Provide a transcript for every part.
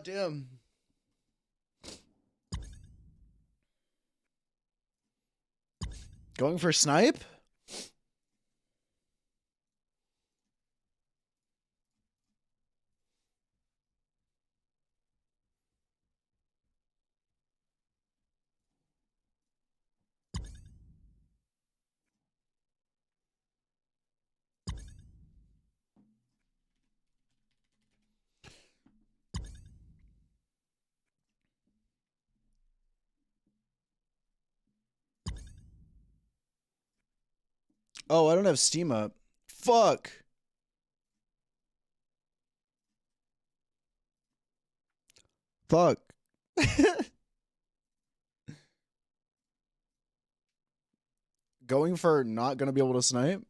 God damn. Going for snipe? Oh, I don't have Steam up. Fuck. Fuck. Going for not gonna be able to snipe?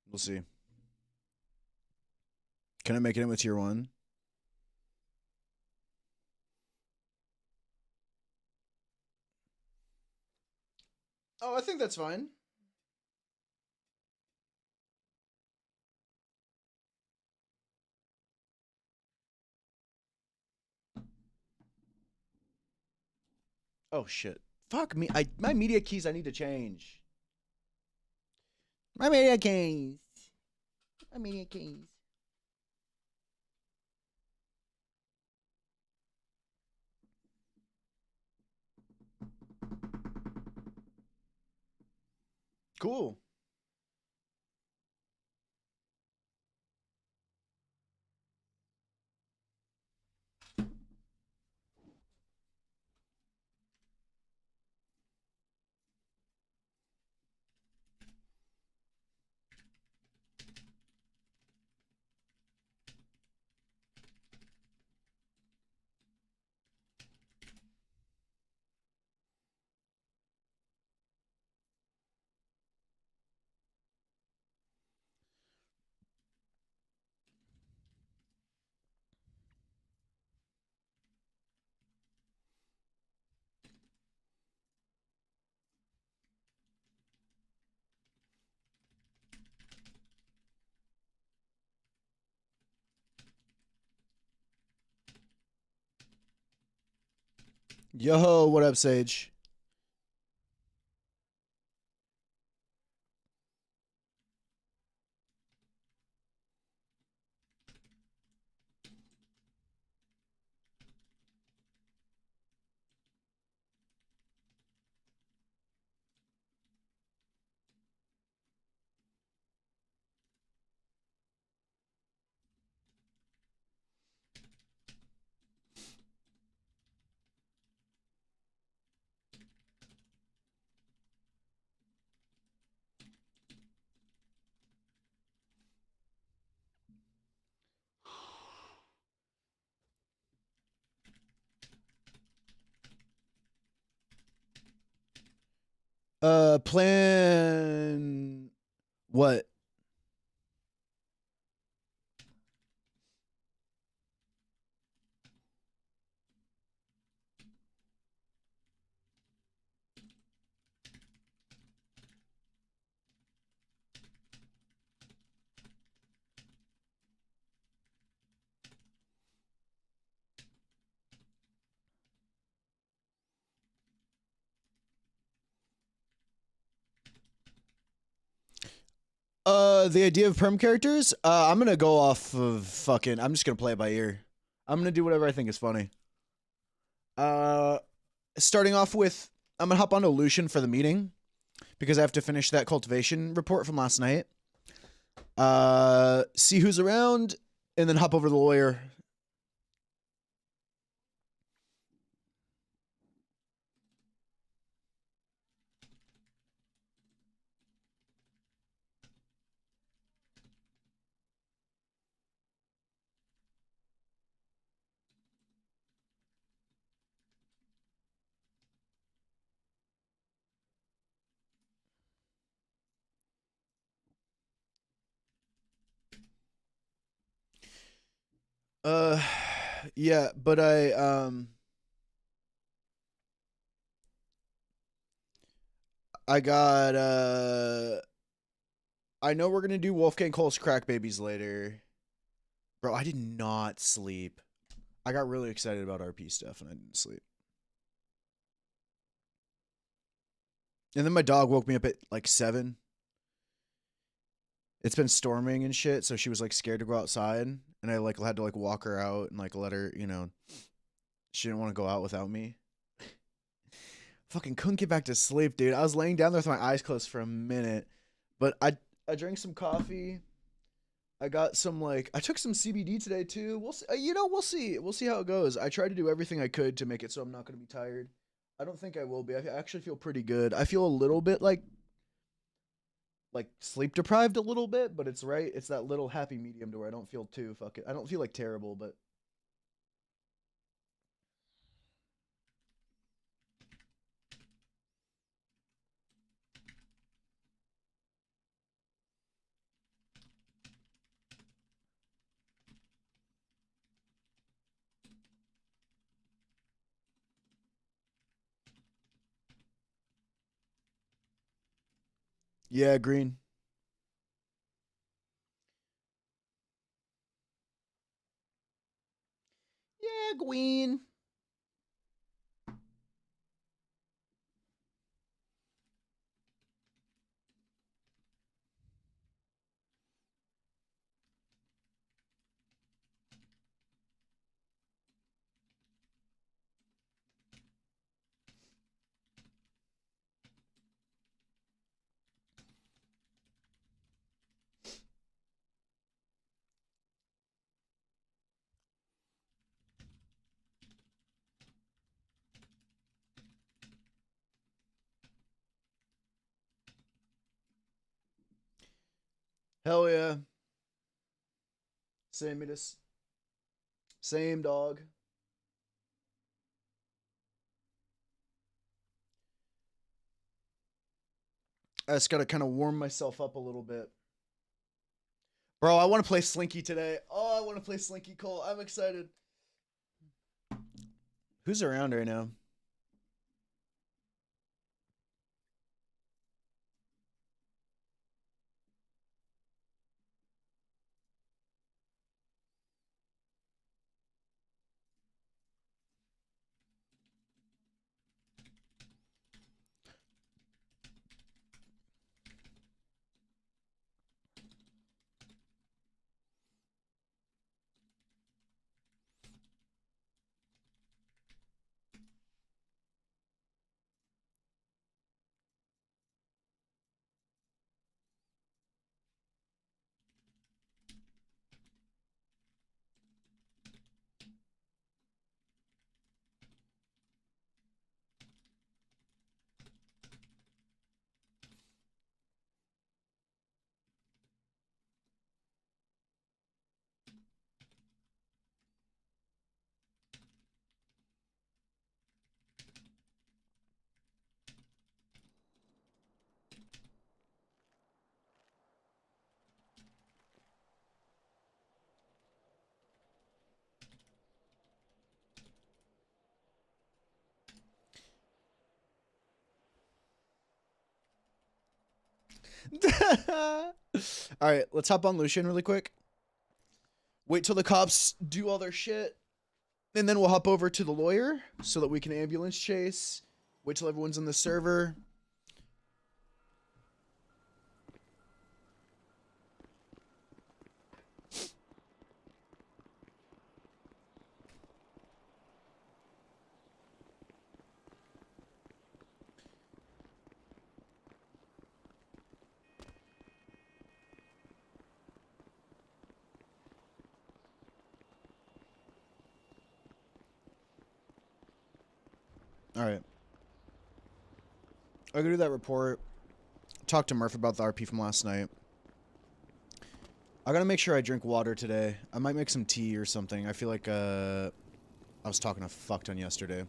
We'll see. Can I make it in with tier 1? Oh, I think that's fine. Oh shit. Fuck me. My media keys I need to change. My media keys. My media keys. Cool. Yo, what up, Sage? Plan what? The idea of perm characters? I'm gonna go off of fucking. I'm just gonna play it by ear. I'm gonna do whatever I think is funny. Uh, Starting off with, I'm gonna hop onto Lucian for the meeting because I have to finish that cultivation report from last night. See who's around, and then hop over to the lawyer. Uh, yeah, but I got I know we're gonna do Wolfgang Cole's Crack Babies later. Bro, I did not sleep. I got really excited about RP stuff and I didn't sleep. And then my dog woke me up at like 7. It's been storming and shit, so she was like scared to go outside, and I like had to like walk her out and like let her, you know, she didn't want to go out without me. Fucking couldn't get back to sleep, dude. I was laying down there with my eyes closed for a minute, but I drank some coffee. I got some like I took some CBD today too. We'll see, you know, we'll see. We'll see how it goes. I tried to do everything I could to make it so I'm not going to be tired. I don't think I will be. I actually feel pretty good. I feel a little bit like sleep deprived a little bit, but it's right. It's that little happy medium to where I don't feel too fucking. I don't feel like terrible, but yeah, green. Yeah, green. Hell yeah. Same it is. Same dog. I just gotta kind of warm myself up a little bit. Bro, I want to play Slinky today. Oh, I want to play Slinky Cole. I'm excited. Who's around right now? All right, let's hop on Lucian really quick. Wait till the cops do all their shit, and then we'll hop over to the lawyer so that we can ambulance chase. Wait till everyone's in the server. All right. I'm gonna do that report. Talk to Murph about the RP from last night. I gotta make sure I drink water today. I might make some tea or something. I feel like I was talking a fuck ton yesterday.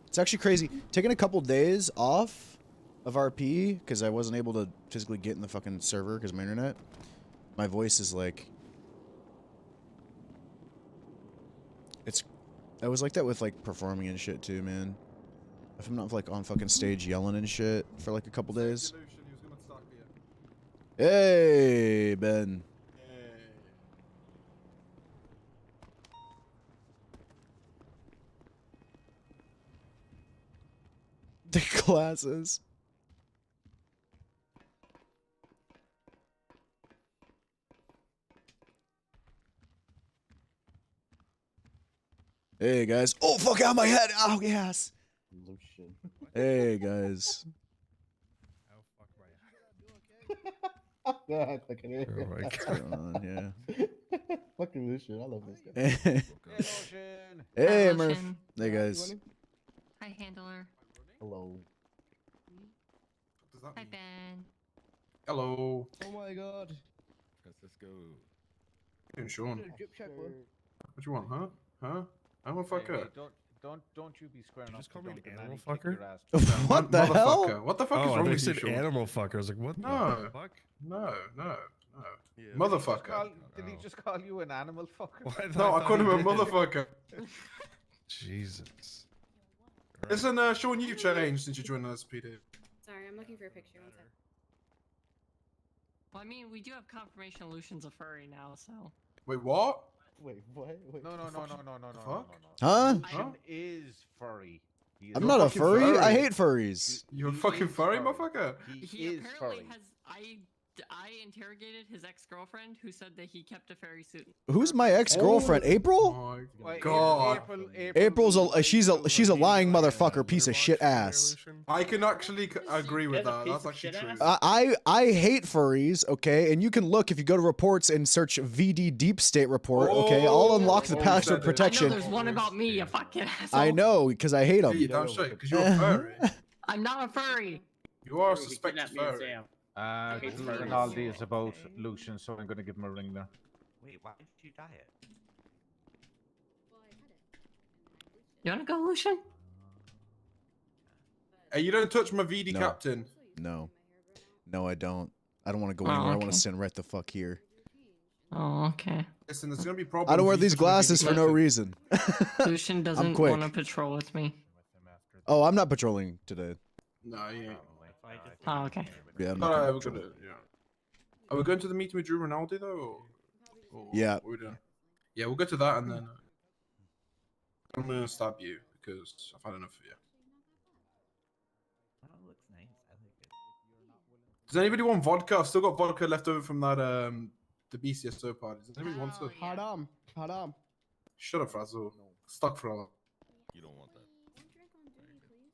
It's actually crazy. Taking a couple days off of RP because I wasn't able to physically get in the fucking server because of my internet. My voice is like... I was like that with like performing and shit too, man. If I'm not like on fucking stage yelling and shit for like a couple days. Hey, Ben. The glasses. Hey guys. Oh fuck out my head. Oh yes. Lucian. Hey guys. Yeah, fucking idiot. Oh my What's god. going on? Yeah. Fucking Lucian, I love this guy. Hey Hi, Murph. Lucian. Hey You guys. want him? Hi, Handler. Hello. Does that Hi, mean? Ben. Hello. Oh my god. Let's go. Hey, Sean. Drip check, bro. What you want, huh? Huh? I'm a fucker. Don't you be squaring You up. just call to me an Duncan animal Manny, kick fucker? your ass. What the hell? Motherfucker. What the fuck is Oh, wrong they with you, said Sean? animal fucker. I was like, what No. the fuck? No. Yeah. Motherfucker. Did he just call you an animal fucker? Why did No, I thought called he him a did. motherfucker. Jesus. Right. Listen, Sean, you've changed since you joined us, PD. Sorry, I'm looking for a picture. One sec. Well, I mean, we do have confirmation Lucian's a furry now, so. Wait, what? Wait, what? Wait. No. fuck? Huh? Lucian is furry. He is I'm You're not a fucking furry. furry. I hate furries. You're a He fucking is furry, motherfucker? He is apparently furry. has. I interrogated his ex-girlfriend who said that he kept a furry suit. Who's my ex-girlfriend? Oh April? my Wait, god. April's a she's a lying Is motherfucker, there piece of watch shit in there, ass. Lucian? I can actually agree with There's a that. piece That's of actually shit true. ass. I hate furries, okay? And you can look if you go to reports and search VD Deep State report, okay? I'll unlock the Oh, password said it. I protection. know there's one about me, you fucking asshole. I know because I hate Yeah, them. you damn straight, because you're a furry. I'm not a furry. You are a He suspected kidnapped me and furry. Sam. Okay, Okay, Rinaldi is about Lucian, so I'm gonna give him a ring there. Wait, why did you dye it? Well, I had it. You wanna go, Lucian? Hey, you don't touch my VD No. captain. No. No, I don't. I don't want to go anywhere. I want okay. to sit right the fuck here. Oh, okay. Listen, there's gonna be problems. I don't wear if you these touch my VD glasses for no captain. reason. Lucian doesn't quick. want to patrol with me. Oh, I'm not patrolling today. No, you ain't. Oh, okay. Yeah, I'm No, not. no, gonna we're patrol. gonna, yeah. Are we going to the meeting with Drew Rinaldi though? Or Yeah. what are we doing? Yeah, we'll go to that and then I'm gonna stab you because I've had enough of you. Oh, it looks nice. I like it. Does anybody want vodka? I've still got vodka left over from that the BCSO party. Does anybody want Oh, to? yeah. Haram. Haram. Shut up, Frazzle. Stuck for all. You don't want that. One drink on duty, please.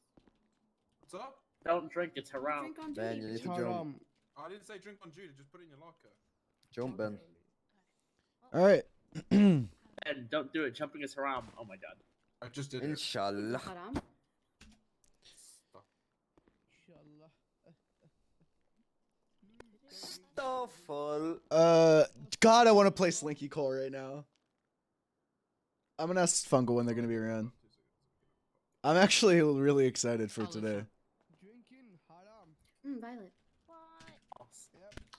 What's up? Don't drink, it's One haram. drink on Ben, duty, you need please. to jump. I didn't say drink on Judy. Just put it in your locker. Jump, Ben. All right. And don't do it, jumping is haram. Oh my god. I just did it. Inshallah. Haram. Starfall. God, I want to play Slinky Cole right now. I'm gonna ask Fungal when they're gonna be around. I'm actually really excited for Oh, today. Drinking haram. Violet.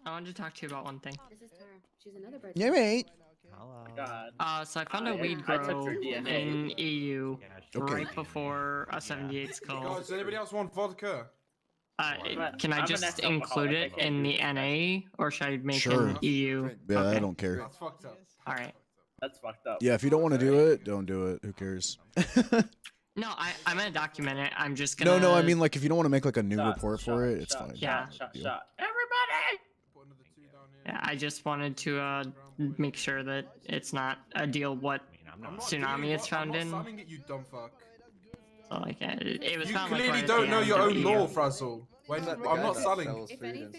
I wanted to talk to you about one thing. This is Tara. She's another bird. Yeah, mate. Hello. God. So I found a I- weed I took grow her DNA. in EU Okay. right before a 78 skull. Guys, does anybody else want vodka? Can I I'm an just ex-alcoholic, include I it can't in do the this. NA, or should I make Sure. an EU? Yeah, I Okay. don't care. That's fucked up. All right. That's fucked up. Yeah, if you don't want to do it, don't do it. Who cares? No, I'm gonna document it. I'm just gonna. No, I mean like if you don't want to make like a new Shot, report shot, for it, it's shot, fine. Yeah. Shot, Deal. shot. Everybody! Put another two down here. Yeah, I just wanted to make sure that it's not a deal what I mean, I'm I'm not. not tsunami doing it's what- found I'm in. not selling it, you dumb fuck. So like it was You found like clearly right don't at know the your end own of law, EU. Frazzle. When I'm not selling. If anything,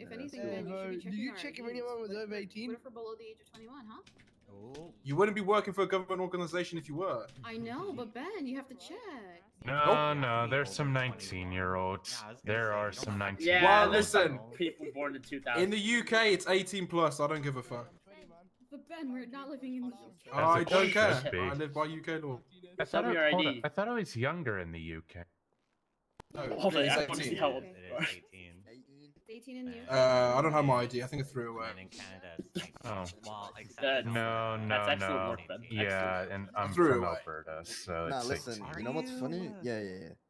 Ben, you should be checking Do you our check if IDs. anyone was What over if- 18? What if we're below the age of 21, huh? Oh. You wouldn't be working for a government organization if you were. I know, but Ben, you have to check. No, no, there's some 19-year-olds. There are some 19. Yeah, Well, there's some listen. people born in 2000. In the UK, it's 18 plus. I don't give a fuck. But Ben, we're not living in the UK. I it don't should care. be. I live by UK law. I Show thought, me your hold ID. on, I thought I was younger in the UK. No, Hold on, it's I want to see 18. how old It you are. is 18. It's 18 in the UK. I don't have my ID. I think I threw it away. And in Canada, it's 19. Oh. Well, except That's- in No, Alberta. no, That's excellent no. work, Ben. Yeah, and I'm threw it from away. Alberta, so Nah, it's listen, 16. you know what's funny? Yeah.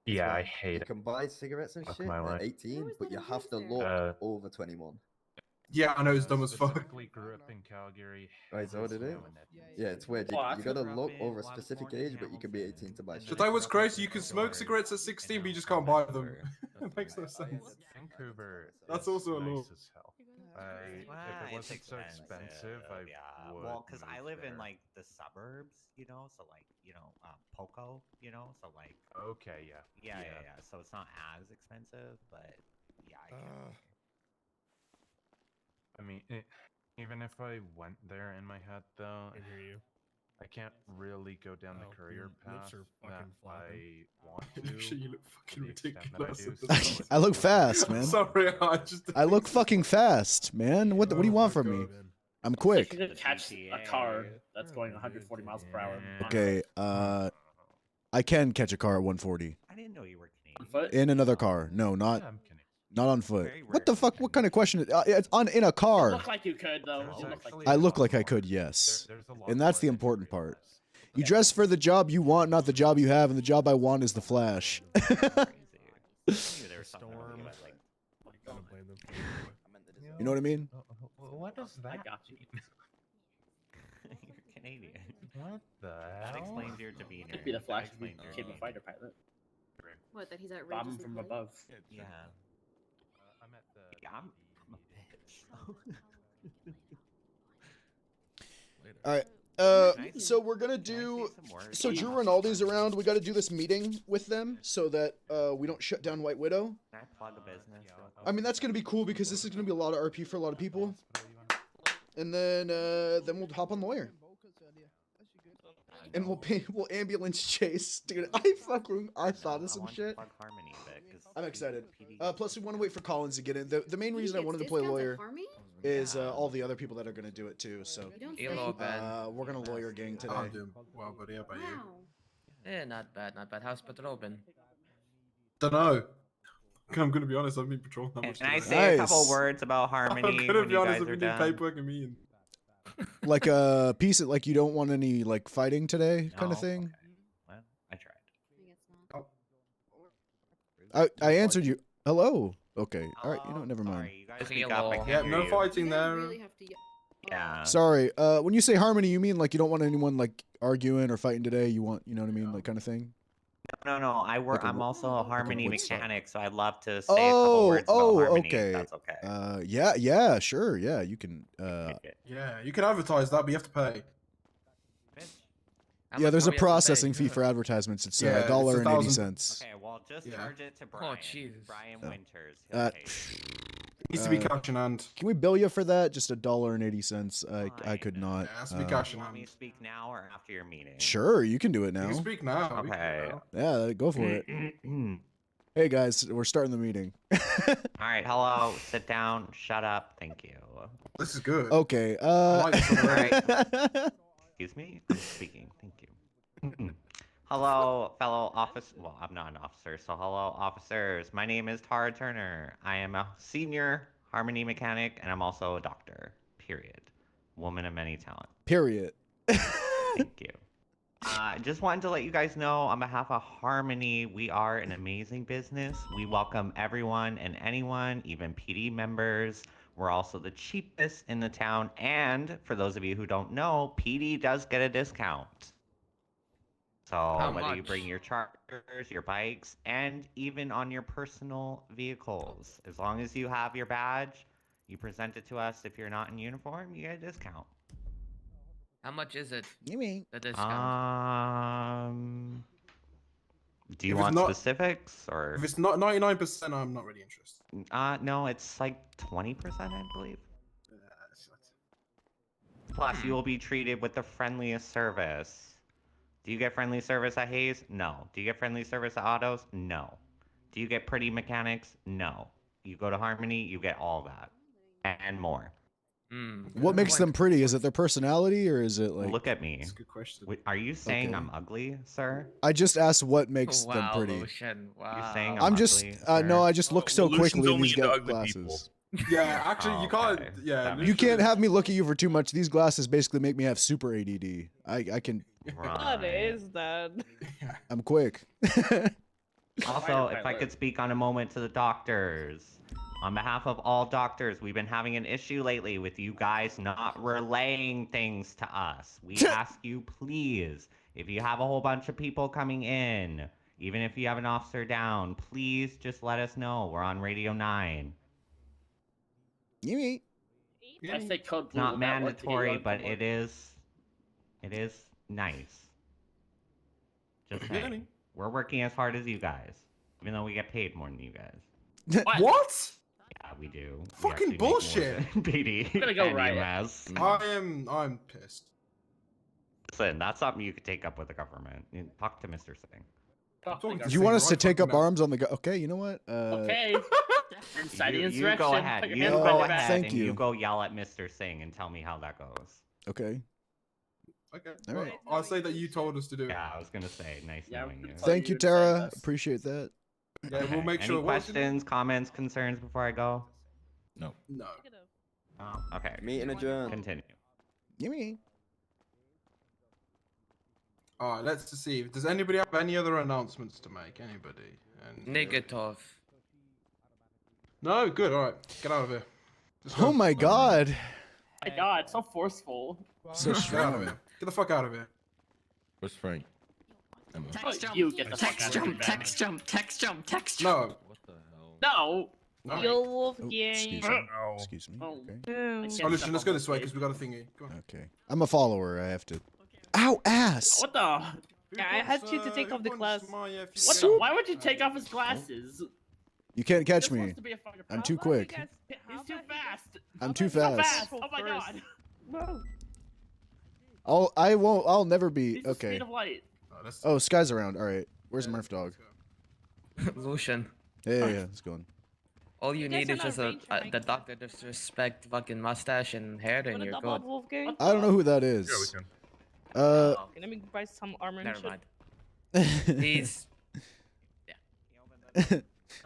Yeah, I You hate it. can buy cigarettes and Fuck shit my at life. 18, Where was but that you in have to Houston? look Uh, over 21. Yeah, I know it's dumb as fuck. Specifically grew up in Calgary. Right, so what it is? Yeah, it's weird. You, Oh, I you gotta grew look over a specific age, but you can be 18 to buy shit. Shit, that was crazy. You can smoke cigarettes at 16, but you just can't buy them. It makes no sense. Vancouver. That's is also a law. nice as hell. If it wasn't so expensive, I yeah. would. Well, because I move live in there. like the suburbs, you know, so like Poco, you know, so like Okay, yeah. yeah. So it's not as expensive, but yeah. I mean, even if I went there in my head, though, I hear you. I can't really go down the Oh, career your lips path are that fucking flopping. I want to. Actually, you look to fucking the extent that I ridiculous. do, at so this I look fast, I'm man. sorry, I just. I look fucking fast, man. What do you want from me? I'm quick. You could catch a car that's going 140 miles per hour. Okay, I can catch a car at 140. I didn't know you were On Canadian. foot? In another car. No, not Yeah, I'm kidding. not on foot. Very What the rare fuck? What kind of question? It's on in a You car. look like you could, though. There's You look like actually you I a look lot like I more- could, yes. there's a lot And that's more the than important you part. realize. You dress for the job you want, not the job you have, and the job I want is the Flash. Crazy. I knew there was something wrong Storm. with it, like, I don't blame them. You know what I mean? What does that? I got you. you're Canadian. What the That hell? explains your demeanor. Could be the Flash That explains your became a demeanor. fighter pilot. What, that he's outrageously Bomb from polite? above. Yeah. I'm at the. Yeah, I'm a bitch. All right. So we're gonna Can I do. say some words? So Drew Rinaldi's around. We got to do this meeting with them so that we don't shut down White Widow. Can I plug a business? real I mean, that's gonna be cool because this is gonna be a lot of RP for a lot of people. And then we'll hop on Lawyer. And we'll ambulance chase, dude. I thought of some want to shit. plug Harmony a bit, 'cause I'm excited. PD Plus, we want to wait for Collins to get in. The main He reason I gets wanted to play discounts at Lawyer Harmy? is Yeah. all the other people that are gonna do it too. So You don't Hello, say. Ben. we're gonna Lawyer gang I'm today. doing well, buddy. How about you? Wow. Yeah, not bad, not bad. How's patrol been? Dunno. I'm gonna be honest. I've been patrolling that much. Can I today. say a couple Nice. words about Harmony I'm gonna when be you honest. guys I've are been doing done? paperwork and meeting. Like a piece of like you don't want any like fighting today kind No? of thing. Okay. Well, I tried. I guess not. I answered you. Hello. Okay. All right. You know what? Never mind. Sorry, you guys Hello. speak up. I can't Yeah, hear no you. fighting You there. really have to Yeah. Sorry. When you say harmony, you mean like you don't want anyone like arguing or fighting today. You want, you know what I mean, like kind of thing. No. I work. Like a I'm wo- also a like a Harmony Woodstock. mechanic, so I'd love to say a couple words about Harmony. okay. If that's okay. Yeah, sure. Yeah, you can. Okay. Yeah, you can advertise that, but you have to pay. Bitch. How Yeah, much there's do a we have to pay? processing fee for advertisements. It's Yeah, it's $1.80. Okay, well, just Yeah. charge it to Oh, Brian. Jesus. Brian Uh, Winters. He'll Uh, pay you. It needs to be cash in hand. Can we bill you for that? Just $1.80. I Fine. could not. Yeah, it has to be uh, cash in Want me hand. to speak now or after your meeting? Sure, you can do it You now. can speak now. we can Okay. do now. Yeah, go for it. Hey guys, we're starting the meeting. All right. Hello. Sit down. Shut up. Thank you. This is good. Okay. like this Uh. Excuse me. I'm speaking. Thank you. Hello, fellow office. Well, I'm not an officer, so hello, officers. My name is Tara Turner. I am a senior Harmony mechanic, and I'm also a doctor. Period. Woman of many talents. Period. Thank you. Just wanted to let you guys know on behalf of Harmony, we are an amazing business. We welcome everyone and anyone, even PD members. We're also the cheapest in the town. And for those of you who don't know, PD does get a discount. So How whether you much? bring your chargers, your bikes, and even on your personal vehicles, as long as you have your badge, you present it to us. If you're not in uniform, you get a discount. How much is it? You mean? The discount? Do you If it's want not- specifics or? If it's not 99%, I'm not really interested. No, it's like 20%, I believe. It's not- Plus, you will be treated with the friendliest service. Do you get friendly service at Hayes? No. Do you get friendly service at Autos? No. Do you get pretty mechanics? No. You go to Harmony, you get all that and more. What makes them pretty? Is it their personality or is it like? Look at me. That's a good question. Wait, are you saying Okay. I'm ugly, sir? I just asked what makes them Wow, pretty. Lucian. Wow. You're saying I'm just ugly, no, sir? I just look so Lucian's quickly in only these into ugly glasses. Yeah, actually, you can't. Okay. Yeah, That You makes can't have me look at you for too much. These glasses basically make me have super ADD. I can. Right. that? I'm quick. Also, if I could speak on a moment to the doctors. On behalf of all doctors, we've been having an issue lately with you guys not relaying things to us. We ask you, please, if you have a whole bunch of people coming in, even if you have an officer down, please just let us know. We're on Radio 9. You I say code It's blue. not will that work to get you mandatory, out but from work? it is nice. Just Yeah. saying. We're working as hard as you guys, even though we get paid more than you guys. What? Yeah, we do. We Fucking actually make more bullshit. than PD I'm gonna go and riot. EMS. I'm pissed. Listen, that's something you could take up with the government. You talk to Mr. Singh. Talking Do you want us to right take up fucking now. arms on the go? Okay, you know what? Okay. Inciting You insurrection. go ahead. Put your You hands go behind your ahead back. Thank and you. you go yell at Mr. Singh and tell me how that goes. Okay. Okay. All Well, right. I'll say that you told us to do it. Yeah, I was gonna say, nice Yeah, knowing you. Oh, Thank you, you said Tara. this. Appreciate that. Yeah, we'll make Any sure. what's it? questions, comments, concerns before I go? No. Oh, okay. Meeting adjourned. Continue. Gimme. All right. Let's see. Does anybody have any other announcements to make? Anybody? And, Negative. No. Good. All right. Get out of here. Just go. Oh my god. My God, so forceful. So Get out of strong. here. Get the fuck out of here. Where's Frank? Text jump. You get the fuck Text out of jump. here. Text jump. Text jump. Text jump. No. What the hell? No. No. Yo, Wolf Oh, Gang. excuse me. No. Excuse me. Oh. Okay. I Mm. can't Oh, listen. step Let's on go this this way stage. because we got a thingy. Go on. Okay. I'm a follower. I have to. Ow, ass. What the? Who Yeah, I had wants, you to take who off the wants glass. my, What the? Soup. Why would you take off his glasses? You can't catch This me. wants to be a fucking I'm problem. too quick. He's too fast. I'm too So fast. fast. Oh my God. No. I'll never be. He's the Okay. speed of light. Oh, that's- Oh, Sky's around. All right. Where's yeah, Murph Dog? let's go. Lucian. Yeah, it's going. All you You guys need are is not just ranger, right? the doctor disrespect fucking mustache and hair, and Wanna you're double up, good. Wolf Gang? I don't know who that Yeah, we is. can. Okay, let me buy some armor and Never shit. mind. He's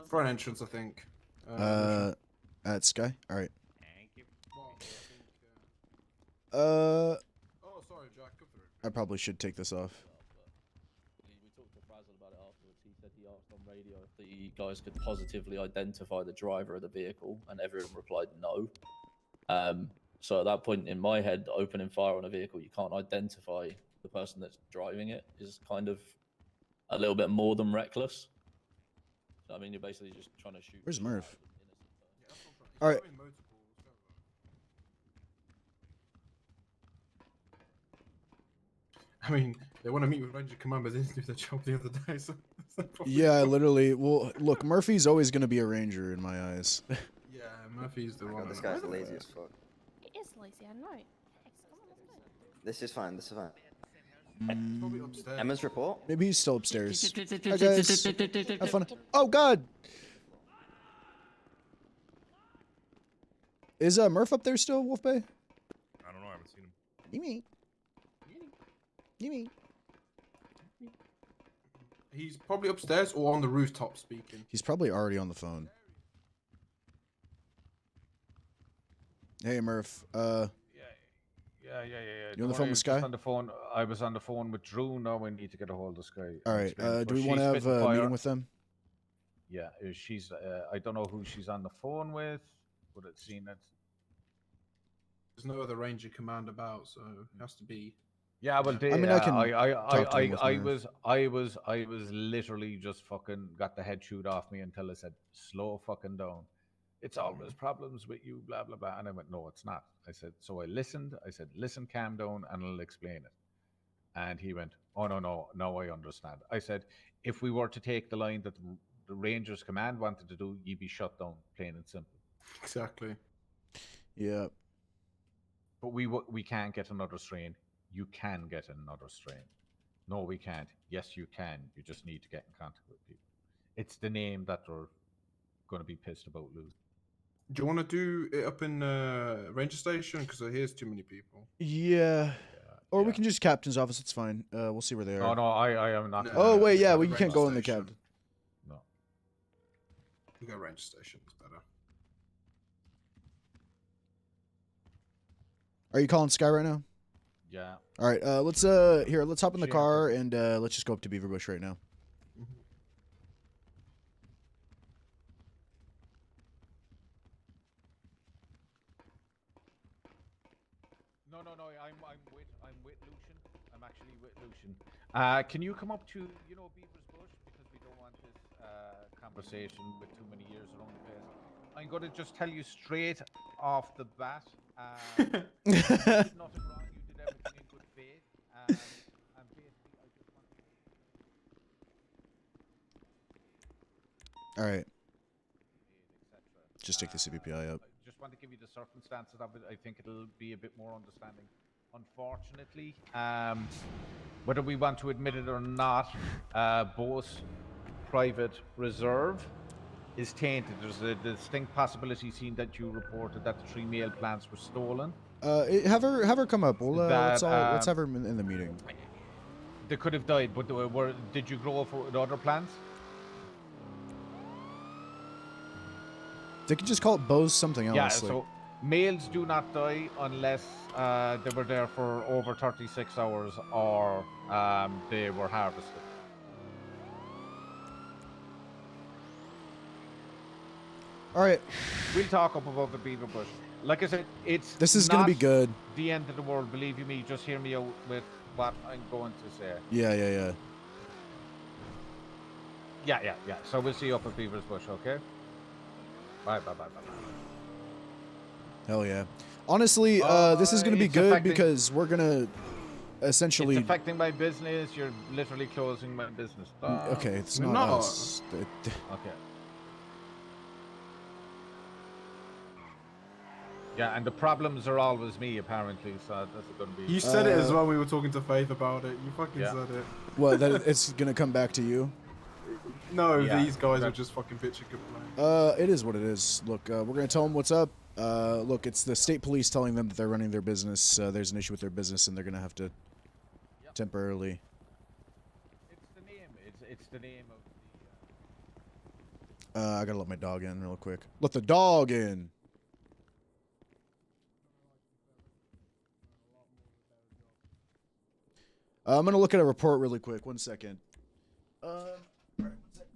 Front entrance, I think. At Sky. All right. Thank you. Oh, sorry, Jack. Go through. I probably should take this off. We talked to Frazzle about it afterwards. He said he asked on radio if the guys could positively identify the driver of the vehicle, and everyone replied no. So at that point in my head, opening fire on a vehicle you can't identify the person that's driving it is kind of a little bit more than reckless. So, I mean, you're basically just trying to shoot. Where's people Murph? out of an innocent person. All right. I mean, they want to meet with Ranger Command, but they didn't do their job the other day, so. that's no problem. Yeah, I literally. Well, look, Murphy's always gonna be a ranger in my eyes. Yeah, Murphy's the Oh my one. God, this guy's lazy as fuck. It is lazy, I know. Come on, let's go. This is fine. This is fine. He's probably upstairs. Emma's report. Maybe he's still upstairs. Hi guys. Have fun. Oh God. Is Murph up there still, Wolf Bay? I don't know. I haven't seen him. Gimme. Gimme. He's probably upstairs or on the rooftop speaking. He's probably already on the phone. Hey Murph. Yeah. You on the phone with Sky? On the phone. I was on the phone with Drew. Now we need to get a hold of Sky. All right. Do we want to have a meeting with them? Yeah, she's. I don't know who she's on the phone with, but it's seen it. There's no other Ranger Command about, so it has to be. Yeah, well, they, I mean, I can talk to him with I was literally just fucking got the head chewed off me until I said, "Slow fucking down. It's always problems with you, blah blah blah." And I went, "No, it's not." I said, so I listened. I said, "Listen, calm down, and I'll explain it." And he went, "Oh no, now I understand." I said, "If we were to take the line that the Rangers command wanted to do, you'd be shut down, plain and simple." Exactly. Yeah. But we can't get another strain. You can get another strain. No, we can't. Yes, you can. You just need to get in contact with people. It's the name that they're going to be pissed about losing. Do you want to do it up in Ranger Station? Because here's too many people. Yeah. Or we can just captain's office. It's fine. We'll see where they are. No, I am not. No. Oh wait, yeah. At We the can't go in Ranger the Station. captain. No. We go Ranger Station. It's better. Are you calling Sky right now? Yeah. All right. Let's let's hop in the She car and let's just go up to Beaver Bush right now. actually, Lucian, can you come up to, you know, Beaver's Bush? Because we don't want this conversation with too many years around the place. I'm going to just tell you straight off the bat. You did nothing wrong. You did everything in good faith. And basically, I just want to give you All right. etc. Just take the CVPI up. I just want to give you the circumstances of it. I think it'll be a bit more understanding. Unfortunately, whether we want to admit it or not, Bo's private reserve is tainted. There's a distinct possibility seen that you reported that the 3 mail plants were stolen. Have her come up. We'll, let's That, have her in the meeting. They could have died, but did you grow up with other plants? They could just call it Bose something else. Yeah, like... so males do not die unless they were there for over 36 hours or they were harvested. All right. We'll talk up above the beaver bush. Like I said, this is gonna be good. The end of the world, believe you me. Just hear me out with what I'm going to say. Yeah. Yeah. So we'll see you up at Beaver's Bush, okay? Bye. Hell yeah. Honestly, this is gonna be good because we're gonna essentially. It's affecting my business. You're literally closing my business. Okay, it's not us. Okay. Yeah, and the problems are always me, apparently, so that's going to be... You said it as well when we were talking to Faith about it. You fucking said it. What, that it's going to come back to you? No, these guys are just fucking bitching complaining. It is what it is. Look, we're going to tell them what's up. Look, it's the state police telling them that they're running their business. There's an issue with their business, and they're going to have to temporarily... It's the name. It's the name of the... I got to let my dog in real quick. Let the dog in! I'm going to look at a report really quick. 1 second. All right, 1 second.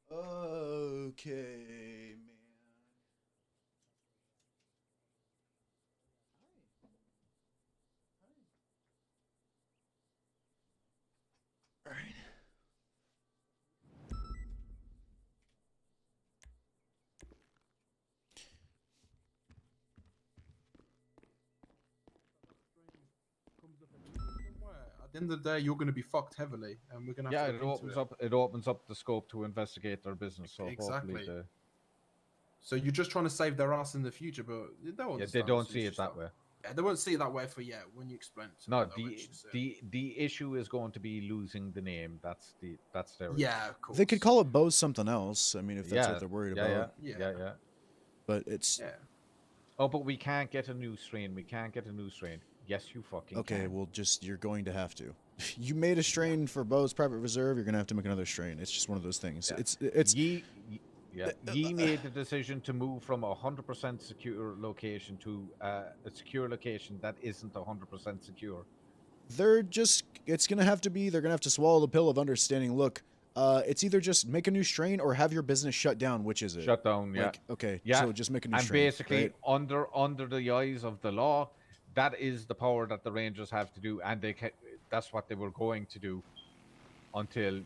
Okay, man. All right. At the end of the day, you're going to be fucked heavily, and we're going to have to look into it opens up the scope to investigate their business. So exactly. Hopefully So you're just trying to save their ass in the future, but they don't. they don't see it that way. Yeah, they won't see it that way for when you explain it to No, them, the issue is going to be losing the name. That's their issue. Yeah, of course. They could call it Bose something else. I mean, if that's what they're worried about. Yeah. But it's... Yeah. Oh, but we can't get a new strain. We can't get a new strain. Yes, you fucking can. well, you're going to have to. You made a strain for Bo's private reserve. You're gonna have to make another strain. It's just one of those things. Yeah. It's. Ye made the decision to move from a 100% secure location to a secure location that isn't 100% secure. They're just. It's gonna have to be. They're gonna have to swallow the pill of understanding. Look, it's either just make a new strain or have your business shut down. Which is it? Shut down. Yeah. Like, okay. Yeah. So just make a new And strain. basically, right? under the eyes of the law, that is the power that the Rangers have to do, and that's what they were going to do until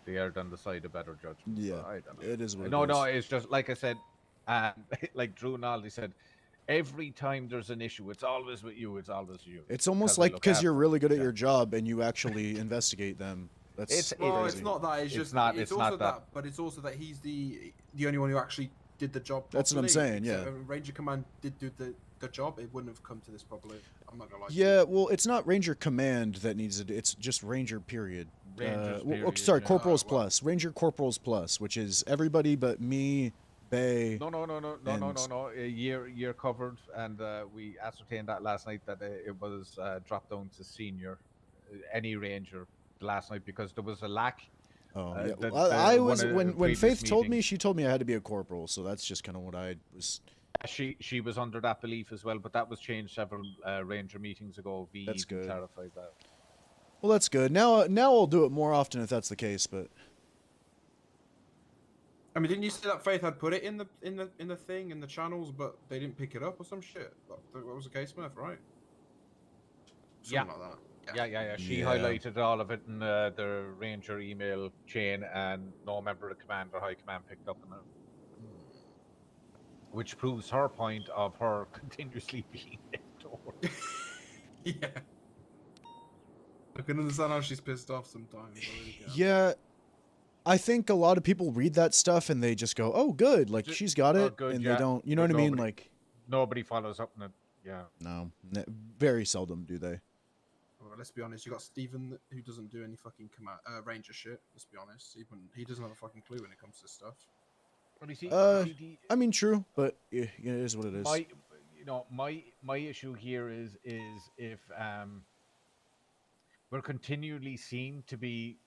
they erred on the side of better judgment. Yeah. So I don't know. It is what it No, is. no, it's just like I said, like Drew and Aldi said. Every time there's an issue, it's always with you. It's always you. It's almost like because you're really good at your job and you actually investigate them. That's Well, crazy. it's not that. It's just. It's also that. But it's also that he's the only one who actually did the job properly. That's what I'm saying. Yeah. Ranger Command did do the job. It wouldn't have come to this properly. I'm not gonna lie. Yeah, well, it's not Ranger Command that needs it. It's just Ranger period. Sorry, Corporals Plus. Ranger Corporals Plus, which is everybody but me, Bay. No. A year covered, and we ascertained that last night that it was dropped down to senior, any ranger last night because there was a lack. Oh yeah, I was when Faith told me, she told me I had to be a corporal, so that's just kind of what I was. She was under that belief as well, but that was changed several ranger meetings ago. That's good. Clarified that. Well, that's good. Now I'll do it more often if that's the case, but. I mean, didn't you say that Faith had put it in the thing in the channels, but they didn't pick it up or some shit? What was the case, Smith? Right? Something like that. Yeah. She highlighted all of it in the ranger email chain, and no member of command or high command picked up on it, which proves her point of her continuously being ignored. Yeah. I can understand how she's pissed off sometimes. Yeah. I think a lot of people read that stuff and they just go, "Oh, good! Like she's got it," and they don't. You know what I mean? Like nobody follows up on it. Yeah. No, very seldom do they. Well, let's be honest. You got Steven who doesn't do any fucking ranger shit. Let's be honest. He doesn't have a fucking clue when it comes to stuff. Well, you see, I mean, true, but it is what it is. My issue here is if we're continually seen to be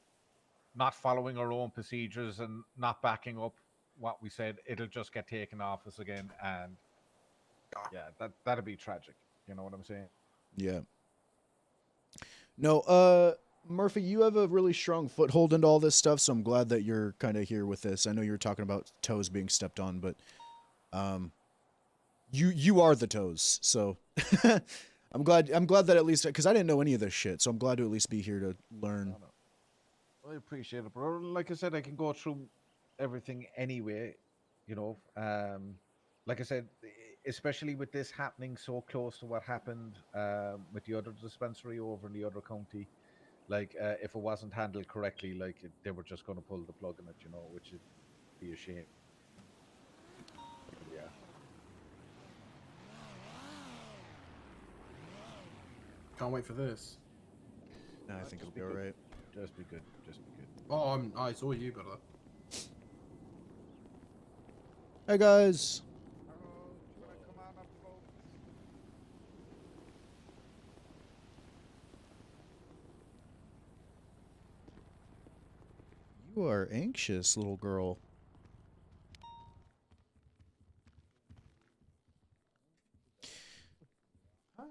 not following our own procedures and not backing up what we said, it'll just get taken off us again, and that'd be tragic. You know what I'm saying? Yeah. No, Murphy, you have a really strong foothold into all this stuff, so I'm glad that you're kind of here with this. I know you were talking about toes being stepped on, but you are the toes, so I'm glad that at least, because I didn't know any of this shit, so I'm glad to at least be here to learn. I appreciate it, bro. Like I said, I can go through everything anyway, like I said, especially with this happening so close to what happened with the other dispensary over in the other county. Like, if it wasn't handled correctly, like, they were just going to pull the plug on it, which would be a shame. Yeah. Can't wait for this. No, I think it'll be all right. Just be good. Just be good. Oh, I saw you, brother. Hey, guys. You are anxious, little girl. Hi.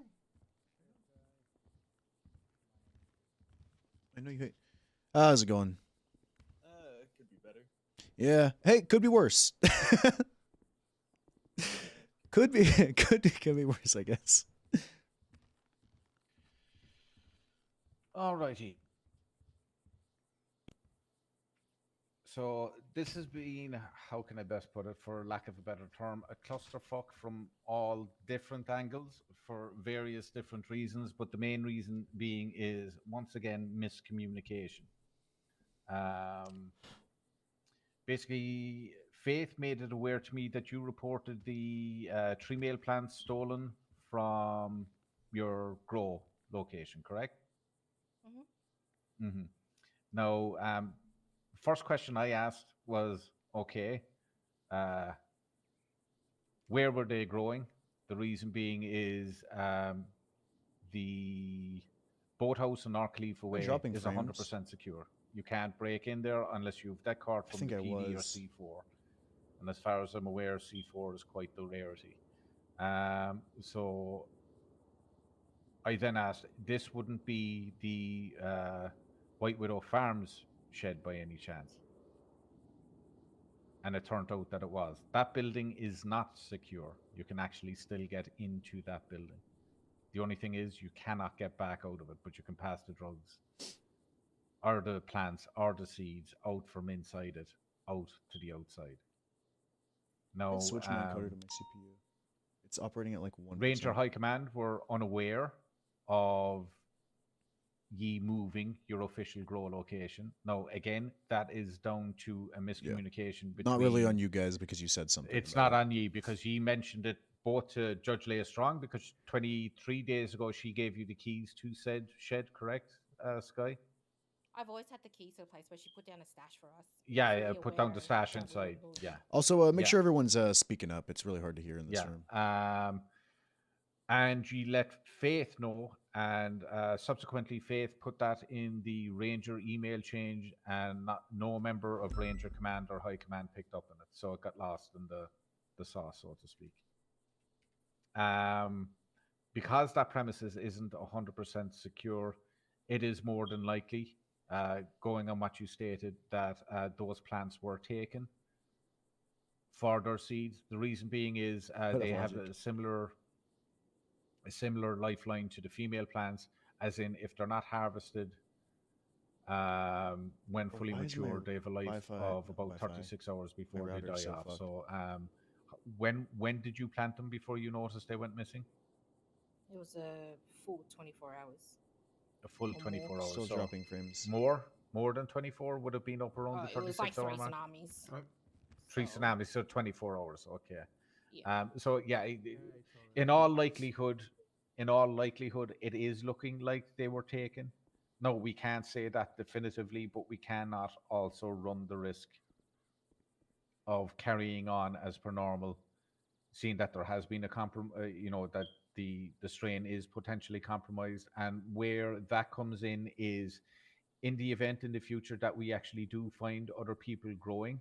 I know you hate. How's it going? It could be better. Yeah. Hey, could be worse. could be worse, I guess. Alrighty. So this has been, how can I best put it, for lack of a better term, a clusterfuck from all different angles for various different reasons, but the main reason being is, once again, miscommunication. Basically, Faith made it aware to me that you reported the 3 male plants stolen from your grow location, correct? Mm-hmm. Now, first question I asked was, okay, where were they growing? The reason being is the boathouse in Arkleaf away is 100% secure. You can't break in there unless you've that card from the PD or C4. And as far as I'm aware, C4 is quite the rarity. So I then asked, this wouldn't be the White Widow Farms shed by any chance? And it turned out that it was. That building is not secure. You can actually still get into that building. The only thing is you cannot get back out of it, but you can pass the drugs or the plants or the seeds out from inside it, out to the outside. Now, Let's switch my encoder to my CPU. It's operating at like 1%. Ranger High Command were unaware of ye moving your official grow location. Now, again, that is down to a miscommunication between... Not really on you guys because you said something. It's not on ye because ye mentioned it both to Judge Leia Strong because 23 days ago she gave you the keys to said shed, correct, Sky? I've always had the keys to a place where she put down a stash for us. Yeah, put down the stash inside. Yeah. Also, make sure everyone's speaking up. It's really hard to hear in this room. And you let Faith know, and subsequently Faith put that in the Ranger email change, and no member of Ranger Command or High Command picked up on it, so it got lost in the sauce, so to speak. Because that premises isn't 100% secure, it is more than likely, going on what you stated, that those plants were taken for their seeds. The reason being is they have a similar lifeline to the female plants, as in if they're not harvested when fully mature, they have a life of about 36 hours before they die off. So when did you plant them before you noticed they went missing? It was a full 24 hours. A full 24 hours. Still so dropping frames. More than 24 would have been up around the 36 it was like 3 hour mark? tsunamis. 3 tsunamis, so 24 hours. Okay. Yeah. So yeah, in all likelihood, it is looking like they were taken. No, we can't say that definitively, but we cannot also run the risk of carrying on as per normal, seeing that there has been a that the strain is potentially compromised. And where that comes in is in the event in the future that we actually do find other people growing.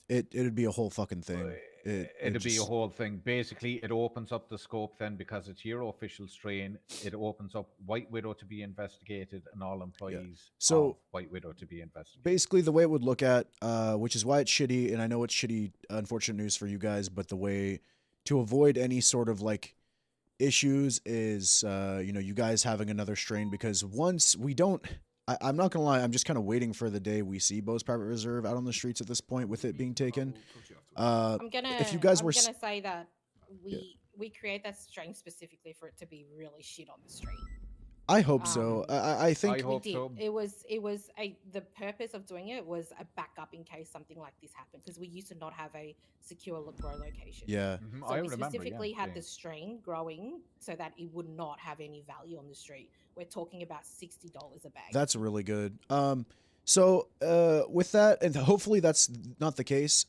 It'd be a whole fucking thing. It'd be a whole thing. Basically, it opens up the scope then, because it's your official strain. It opens up White Widow to be investigated and all employees of White Widow to be investigated. Basically, the way it would look at, which is why it's shitty, and I know it's shitty, unfortunate news for you guys, but the way to avoid any sort of like issues is, you guys having another strain, because once we don't... I'm not gonna lie, I'm just kind of waiting for the day we see Bo's Private Reserve out on the streets at this point with it being taken. If you guys were... I'm gonna say that we create that strain specifically for it to be really shit on the street. I hope so. I think we did. It was the purpose of doing it was a backup in case something like this happened, because we used to not have a secure grow location. Yeah. So we specifically had the strain growing so that it would not have any value on the street. We're talking about $60 a bag. That's really good. So with that, and hopefully that's not the case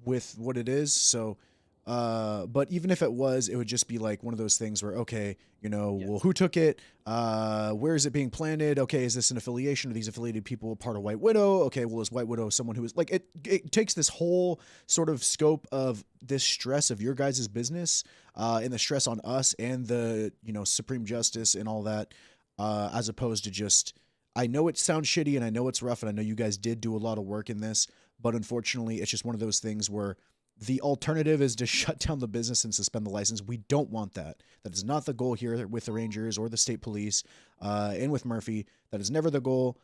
with what it is. So, but even if it was, it would just be like one of those things where, okay, well, who took it? Where is it being planted? Okay, is this an affiliation? Are these affiliated people part of White Widow? Okay, well, is White Widow someone who is like, it takes this whole sort of scope of this stress of your guys' business and the stress on us and the, Supreme Justice and all that, as opposed to just, I know it sounds shitty and I know it's rough and I know you guys did do a lot of work in this, but unfortunately it's just one of those things where the alternative is to shut down the business and suspend the license. We don't want that. That is not the goal here with the Rangers or the state police and with Murphy. That is never the goal.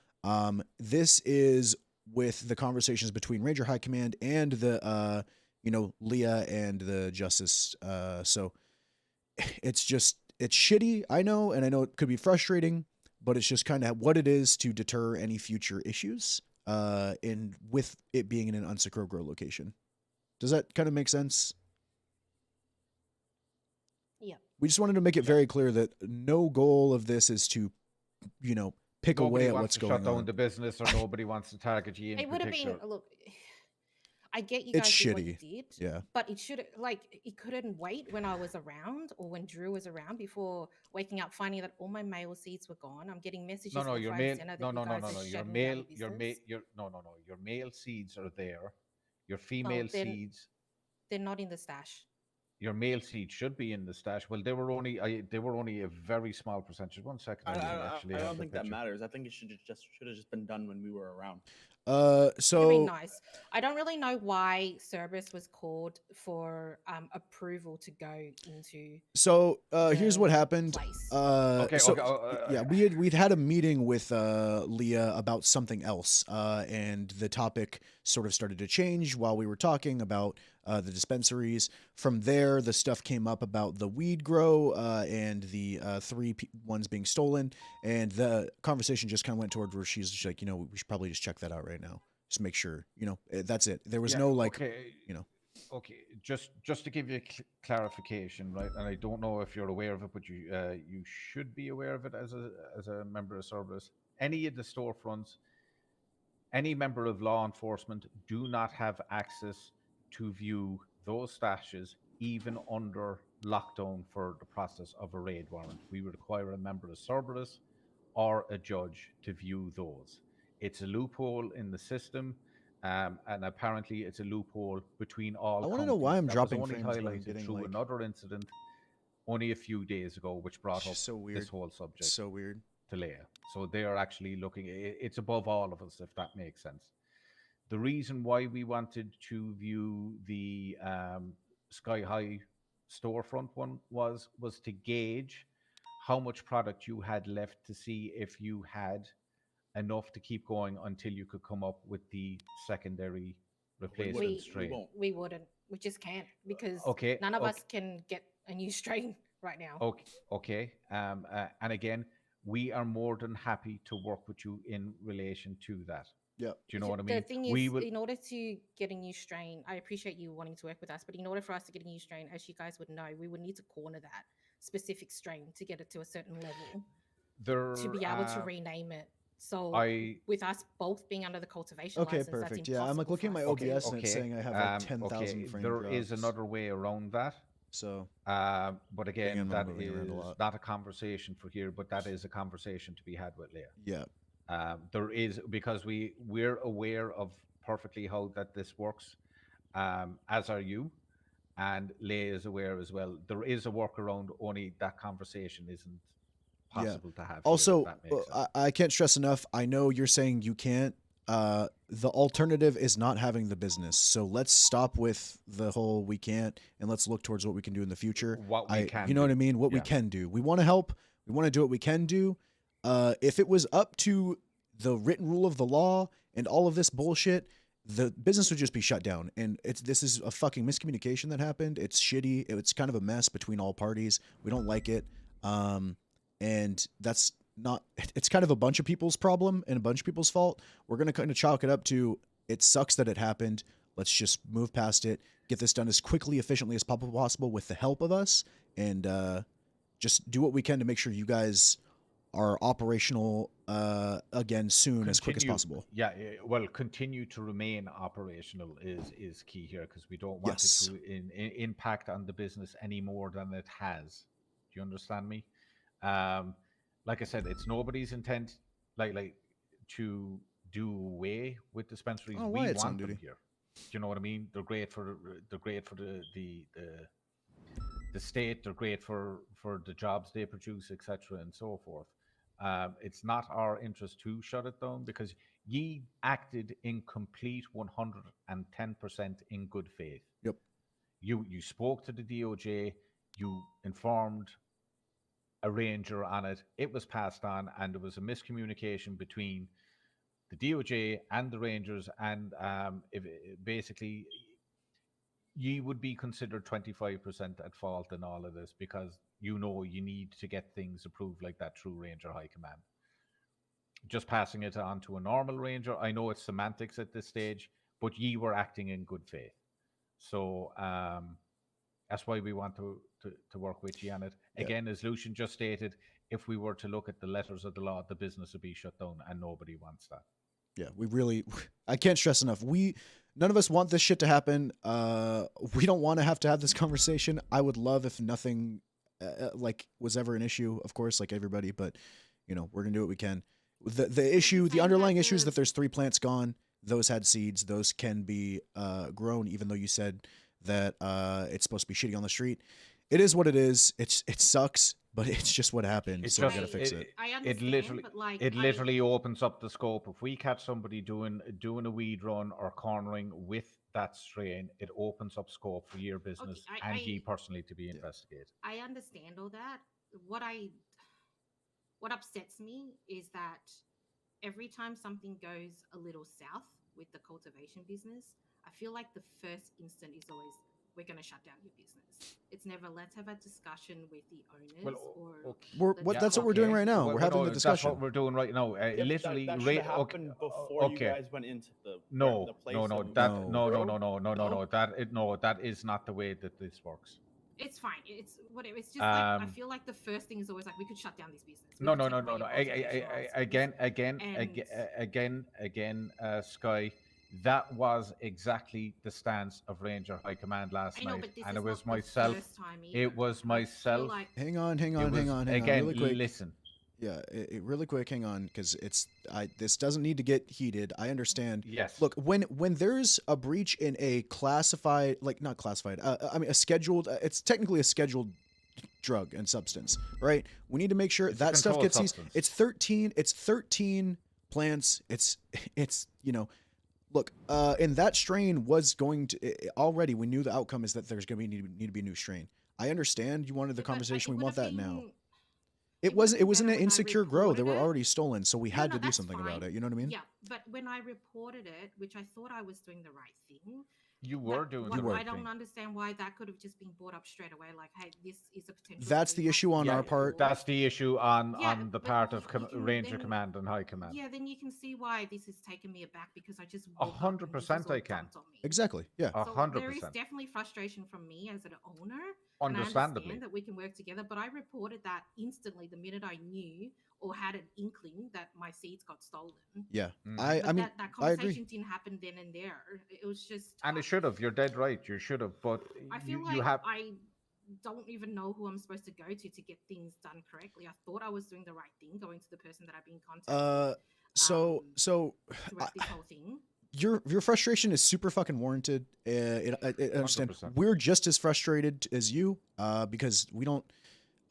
This is with the conversations between Ranger High Command and the, Leah and the Justice. So it's shitty, I know, and I know it could be frustrating, but it's just kind of what it is to deter any future issues with it being in an unsecure grow location. Does that kind of make sense? Yeah. We just wanted to make it very clear that no goal of this is to, pick away at what's going on. Nobody wants to shut down the business, or nobody wants to target you in It would have particular. been, look, I get you guys It's did what you shitty. did, Yeah. but it couldn't wait when I was around or when Drew was around before waking up finding that all my mail seeds were gone. I'm getting messages. No, left, your right, mail. and center that No, you no, no, guys no, are no. Your shutting mail. down the Your mail. business. Your mail seeds are there. Your female seeds. They're not in the stash. your male seed should be in the stash. Well, they were only a very small percentage. 1 second, I, I I, actually I have don't the think that picture. matters. I think it should have just been done when we were around. It'd be So nice. I don't really know why Cerberus was called for approval to go into. Here's what the happened. place. Okay, So okay, yeah, we'd had a meeting with Leah about something else, and the topic sort of started to change while we were talking about the dispensaries. From there, the stuff came up about the weed grow and the three ones being stolen, and the conversation just kind of went toward where she's just like, we should probably just check that out right now, just make sure, that's it. There was no like, okay. Okay, just to give you clarification, right? And I don't know if you're aware of it, but you should be aware of it as a member of Cerberus. Any of the storefronts, any member of law enforcement do not have access to view those stashes, even under lockdown for the process of a raid warrant. We would require a member of Cerberus or a judge to view those. It's a loophole in the system. And apparently it's a loophole between all I want to counties. know why I'm That dropping was only frames, but I'm highlighted getting through like another incident only a few days ago, which brought up so weird. this whole subject. It's so weird. To Leia. So they are actually looking, it's above all of us, if that makes sense. The reason why we wanted to view the Sky High storefront one was to gauge how much product you had left, to see if you had enough to keep going until you could come up with the secondary replacement strain. We wouldn't. We just can't, because Okay, none of okay. us can get a new strain right now. Okay. And again, we are more than happy to work with you in relation to that. Yeah. Do you know what I mean? The thing is, in order to get a new strain, I appreciate you wanting to work with us, but in order for us to get a new strain, as you guys would know, we would need to corner that specific strain to get it to a certain level to be able to rename it. So with us both being under the cultivation license, perfect. that's Yeah, I'm like looking at my OBS and it's saying I have like 10,000 frame There drops. is another way around that. So, but again, I'm that moving around a is lot. not a conversation for here, but that is a conversation to be had with Leah. Yeah. There is, because we're aware of perfectly how that this works, as are you, and Leah is aware as well. There is a workaround, only that conversation isn't possible to have. Also, here, if that makes sense. I can't stress enough. I know you're saying you can't. The alternative is not having the business. So let's stop with the whole we can't, and let's look towards what we can do in the future. What we can you know do. what I mean? What we can do. We want to help. We want to do what we can do. If it was up to the written rule of the law and all of this bullshit, the business would just be shut down. And this is a fucking miscommunication that happened. It's shitty. It's kind of a mess between all parties. We don't like it. And that's not, it's kind of a bunch of people's problem and a bunch of people's fault. We're going to kind of chalk it up to, it sucks that it happened. Let's just move past it, get this done as quickly, efficiently as possible with the help of us, and just do what we can to make sure you guys are operational again soon, as quick as possible. Yeah, well, continue to remain operational is key here, because we don't want it to impact on the business any more than it has. Do you understand me? Like I said, it's nobody's intent like to do away with dispensaries. Oh, we Wyatt's on want them duty. here. Do you know what I mean? They're great for the state. They're great for the jobs they produce, etc., and so forth. It's not our interest to shut it down, because ye acted in complete 110% in good faith. Yep. You spoke to the DOJ. You informed a ranger on it. It was passed on, and there was a miscommunication between the DOJ and the rangers, and basically you would be considered 25% at fault in all of this, because you need to get things approved like that through Ranger High Command. Just passing it on to a normal ranger, I know it's semantics at this stage, but ye were acting in good faith. So that's why we want to work with you on it. Again, as Lucian just stated, if we were to look at the letters of the law, the business would be shut down, and nobody wants that. Yeah, I can't stress enough. None of us want this shit to happen. We don't want to have this conversation. I would love if nothing was ever an issue, of course, like everybody, but we're gonna do what we can. The underlying issue is that there's 3 plants gone. Those had seeds. Those can be grown, even though you said that it's supposed to be shitty on the street. It is what it is. It sucks, but it's just what happened. It's so just, we gotta fix it. I It understand, literally, but like it literally opens up the scope. If we catch somebody doing a weed run or cornering with that strain, it opens up scope for your business and ye personally to be investigated. I understand all that. What upsets me is that every time something goes a little south with the cultivation business, I feel like the first instant is always, we're going to shut down your business. It's never, let's have a discussion with the owners That's what we're doing right now. We're having the discussion. That's what we're doing right now. Literally, that should have happened before you guys went into the place. That is not the way that this works. It's fine. It's whatever. It's just like I feel like the first thing is always like, we could shut down this business. No. Again, Sky. That was exactly the stance of Ranger High Command last night, and it was myself. It was myself. Hang on. Again, really quick. listen. Yeah, really quick. Hang on, because this doesn't need to get heated. I understand. Yes. Look, when there's a breach in a classified, like not classified, I mean a scheduled. It's technically a scheduled drug and substance, right? We need to make sure that stuff gets seized. It's 13. It's 13 plants. It's Look, and that strain was going to already. We knew the outcome is that there's going to need to be a new strain. I understand you wanted the conversation. We want that now. It wasn't an insecure grow. They were already stolen, so we had to do something about it. You know what I mean? Yeah, but when I reported it, which I thought I was doing the right thing, you were doing the right thing. I don't understand why that could have just been brought up straight away. Like, hey, this is a potential. That's the issue on our part. That's the issue on the part of Ranger Command and High Command. Yeah, then you can see why this has taken me aback because I just 100% I can. Exactly. Yeah. 100%. There is definitely frustration from me as an owner. Understandably. And I understand that we can work together, but I reported that instantly the minute I knew or had an inkling that my seeds got stolen. Yeah, I mean, that conversation didn't happen then and there. It was just. And it should have. You're dead right. You should have. But I feel like I don't even know who I'm supposed to go to get things done correctly. I thought I was doing the right thing, going to the person that I've been contacting. Throughout this whole thing. Your frustration is super fucking warranted. I understand. 100%. We're just as frustrated as you because we don't.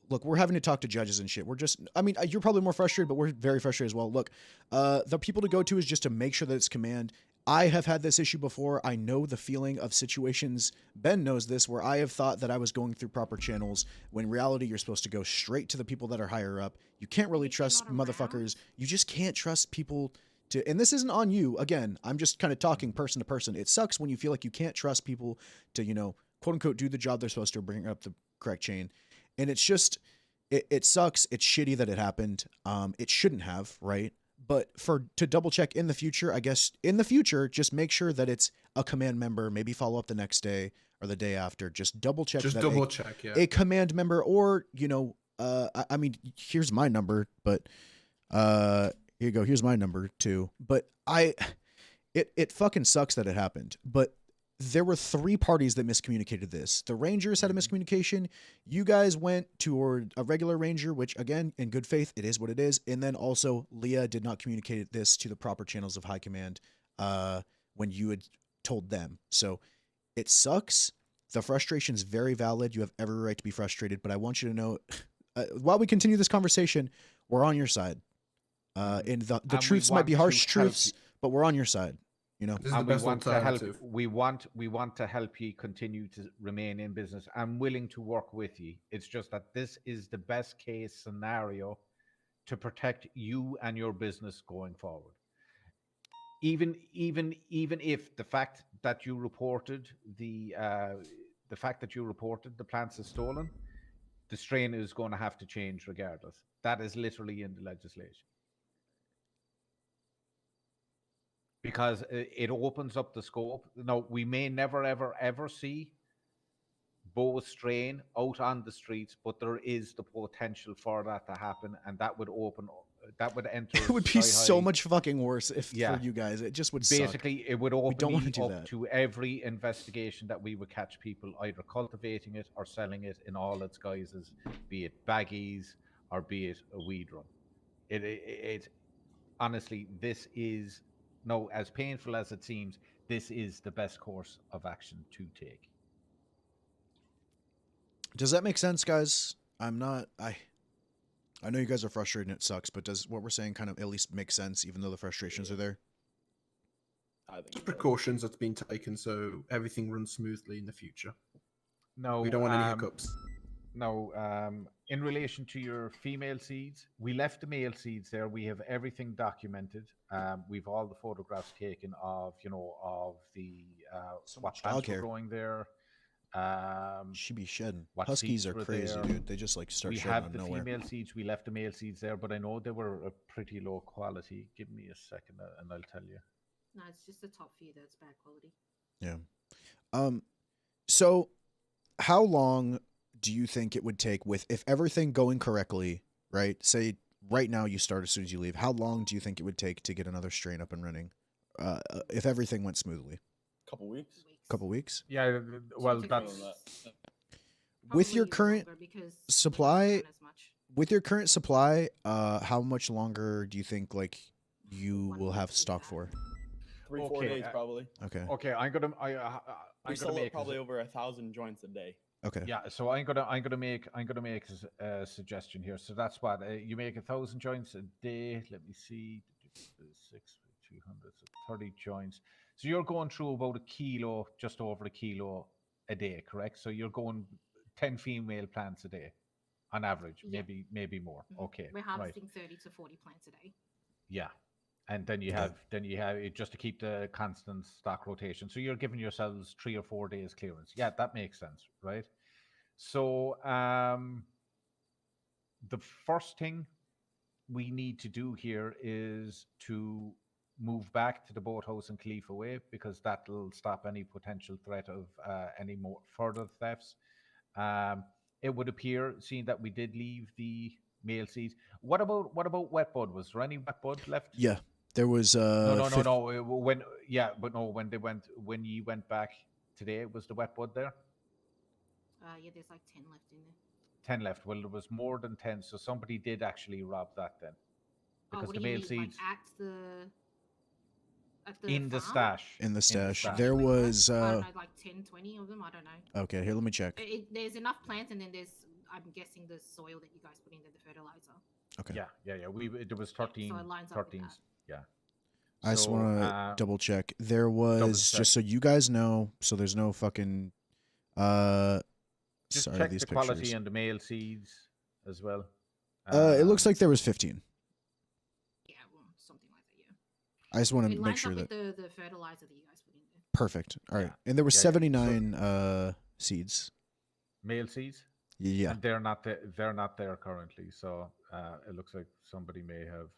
Look, we're having to talk to judges and shit. You're probably more frustrated, but we're very frustrated as well. Look, the people to go to is just to make sure that it's command. I have had this issue before. I know the feeling of situations. Ben knows this, where I have thought that I was going through proper channels when in reality you're supposed to go straight to the people that are higher up. You can't really trust motherfuckers. You just can't trust people to, and this isn't on you. Again, I'm just kind of talking person to person. It sucks when you feel like you can't trust people to, quote unquote, do the job they're supposed to, bring up the correct chain. And it's just, it sucks. It's shitty that it happened. It shouldn't have, right? But to double check in the future, I guess in the future, just make sure that it's a command member. Maybe follow up the next day or the day after. Just double check. Yeah. A command member, or here's my number, but here you go. Here's my number too. But it fucking sucks that it happened. But there were 3 parties that miscommunicated this. The Rangers had a miscommunication. You guys went toward a regular Ranger, which again, in good faith, it is what it is. And then also Leah did not communicate this to the proper channels of High Command when you had told them. So it sucks. The frustration is very valid. You have every right to be frustrated, but I want you to know, while we continue this conversation, we're on your side. And the truths might be harsh truths, but we're on your side. And we want to help. We want to help you continue to remain in business. I'm willing to work with you. It's just that this is the best case scenario to protect you and your business going forward. Even if the fact that you reported the plants as stolen, the strain is going to have to change regardless. That is literally in the legislation. Because it opens up the scope. Now, we may never, ever see boa strain out on the streets, but there is the potential for that to happen, and that would enter. It would be so much fucking worse for you guys. It just would basically suck. It would open up to every investigation that we would catch people either cultivating it or selling it in all its guises, be it baggies or be it a weed run. It honestly, this is. No, as painful as it seems, this is the best course of action to take. Does that make sense, guys? I know you guys are frustrated and it sucks, but does what we're saying kind of at least make sense, even though the frustrations are there? Just precautions that's been taken so everything runs smoothly in the future. No, we don't want any hiccups. No, in relation to your female seeds, we left the male seeds there. We have everything documented. We've all the photographs taken of, of the what plants were growing there. She be shedding. What Huskies seeds are were crazy, there. dude. They just like start We shedding have out the of nowhere. female seeds. We left the male seeds there, but I know they were a pretty low quality. Give me a second, and I'll tell you. No, it's just the top few that's bad quality. Yeah. So how long do you think it would take if everything going correctly, right? Say right now you start as soon as you leave. How long do you think it would take to get another strain up and running? If everything went smoothly? Couple weeks. Couple weeks? Yeah, well, that's with your Probably current longer because supply. we don't run as much. With your current supply, how much longer do you think like you will have stock for? 3-4 days probably. Okay. Okay, I'm gonna We sell probably over 1,000 joints a day. Okay. Yeah, so I'm gonna make a suggestion here. So that's what you make 1,000 joints a day. Let me see, 200, so 30 joints. So you're going through about a kilo, just over a kilo a day, correct? So you're going 10 female plants a day, on average, Yeah. maybe more. Mhm. Okay, We're right. harvesting 30 to 40 plants a day. Yeah. And then you have it just to keep the constant stock rotation. So you're giving yourselves 3 or 4 days clearance. Yeah, that makes sense, right? So the first thing we need to do here is to move back to the boathouse in Khalifa Way, because that'll stop any potential threat of any more further thefts. It would appear, seeing that we did leave the male seeds. What about wet bud? Was there any wet bud left? Yeah, there was. No. When when you went back today, was the wet bud there? Yeah, there's like 10 left in there. 10 left. Well, there was more than 10, so somebody did actually rob that then. Because what the do you male mean, seeds like at the in the farm? stash. In the stash. stash. There was. I don't know, like 10, 20 of them. I don't know. Okay, here, let me check. There's enough plants, and then I'm guessing the soil that you guys put in there, the fertilizer. Okay. Yeah. There was 13. So it lines up with 13. that. Yeah. I just want to double check. There was, just so you guys know, so there's no fucking. Just sorry, check these the pictures. quality on the male seeds as well. It looks like there was 15. Yeah, well, something like that. Yeah. I just want to It make lines sure up that. with the fertilizer that you guys put in there. Perfect. All right, and there were 79 seeds. Male seeds. Yeah. And they're not there. They're not there currently. So it looks like somebody may have,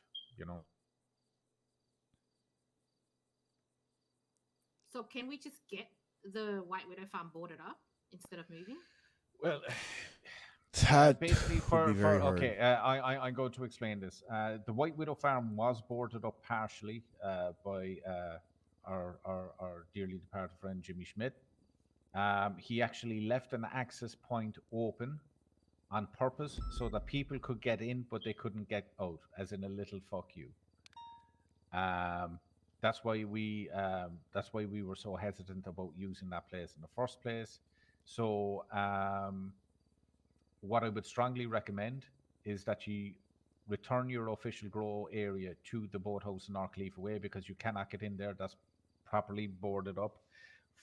So can we just get the White Widow farm boarded up instead of moving? Well, that basically would be very hard. okay. I'm going to explain this. The White Widow farm was boarded up partially by our dearly departed friend Jimmy Schmidt. He actually left an access point open on purpose so that people could get in, but they couldn't get out, as in a little fuck you. That's why we were so hesitant about using that place in the first place. So what I would strongly recommend is that you return your official grow area to the boathouse in North Khalifa Way, because you cannot get in there. That's properly boarded up.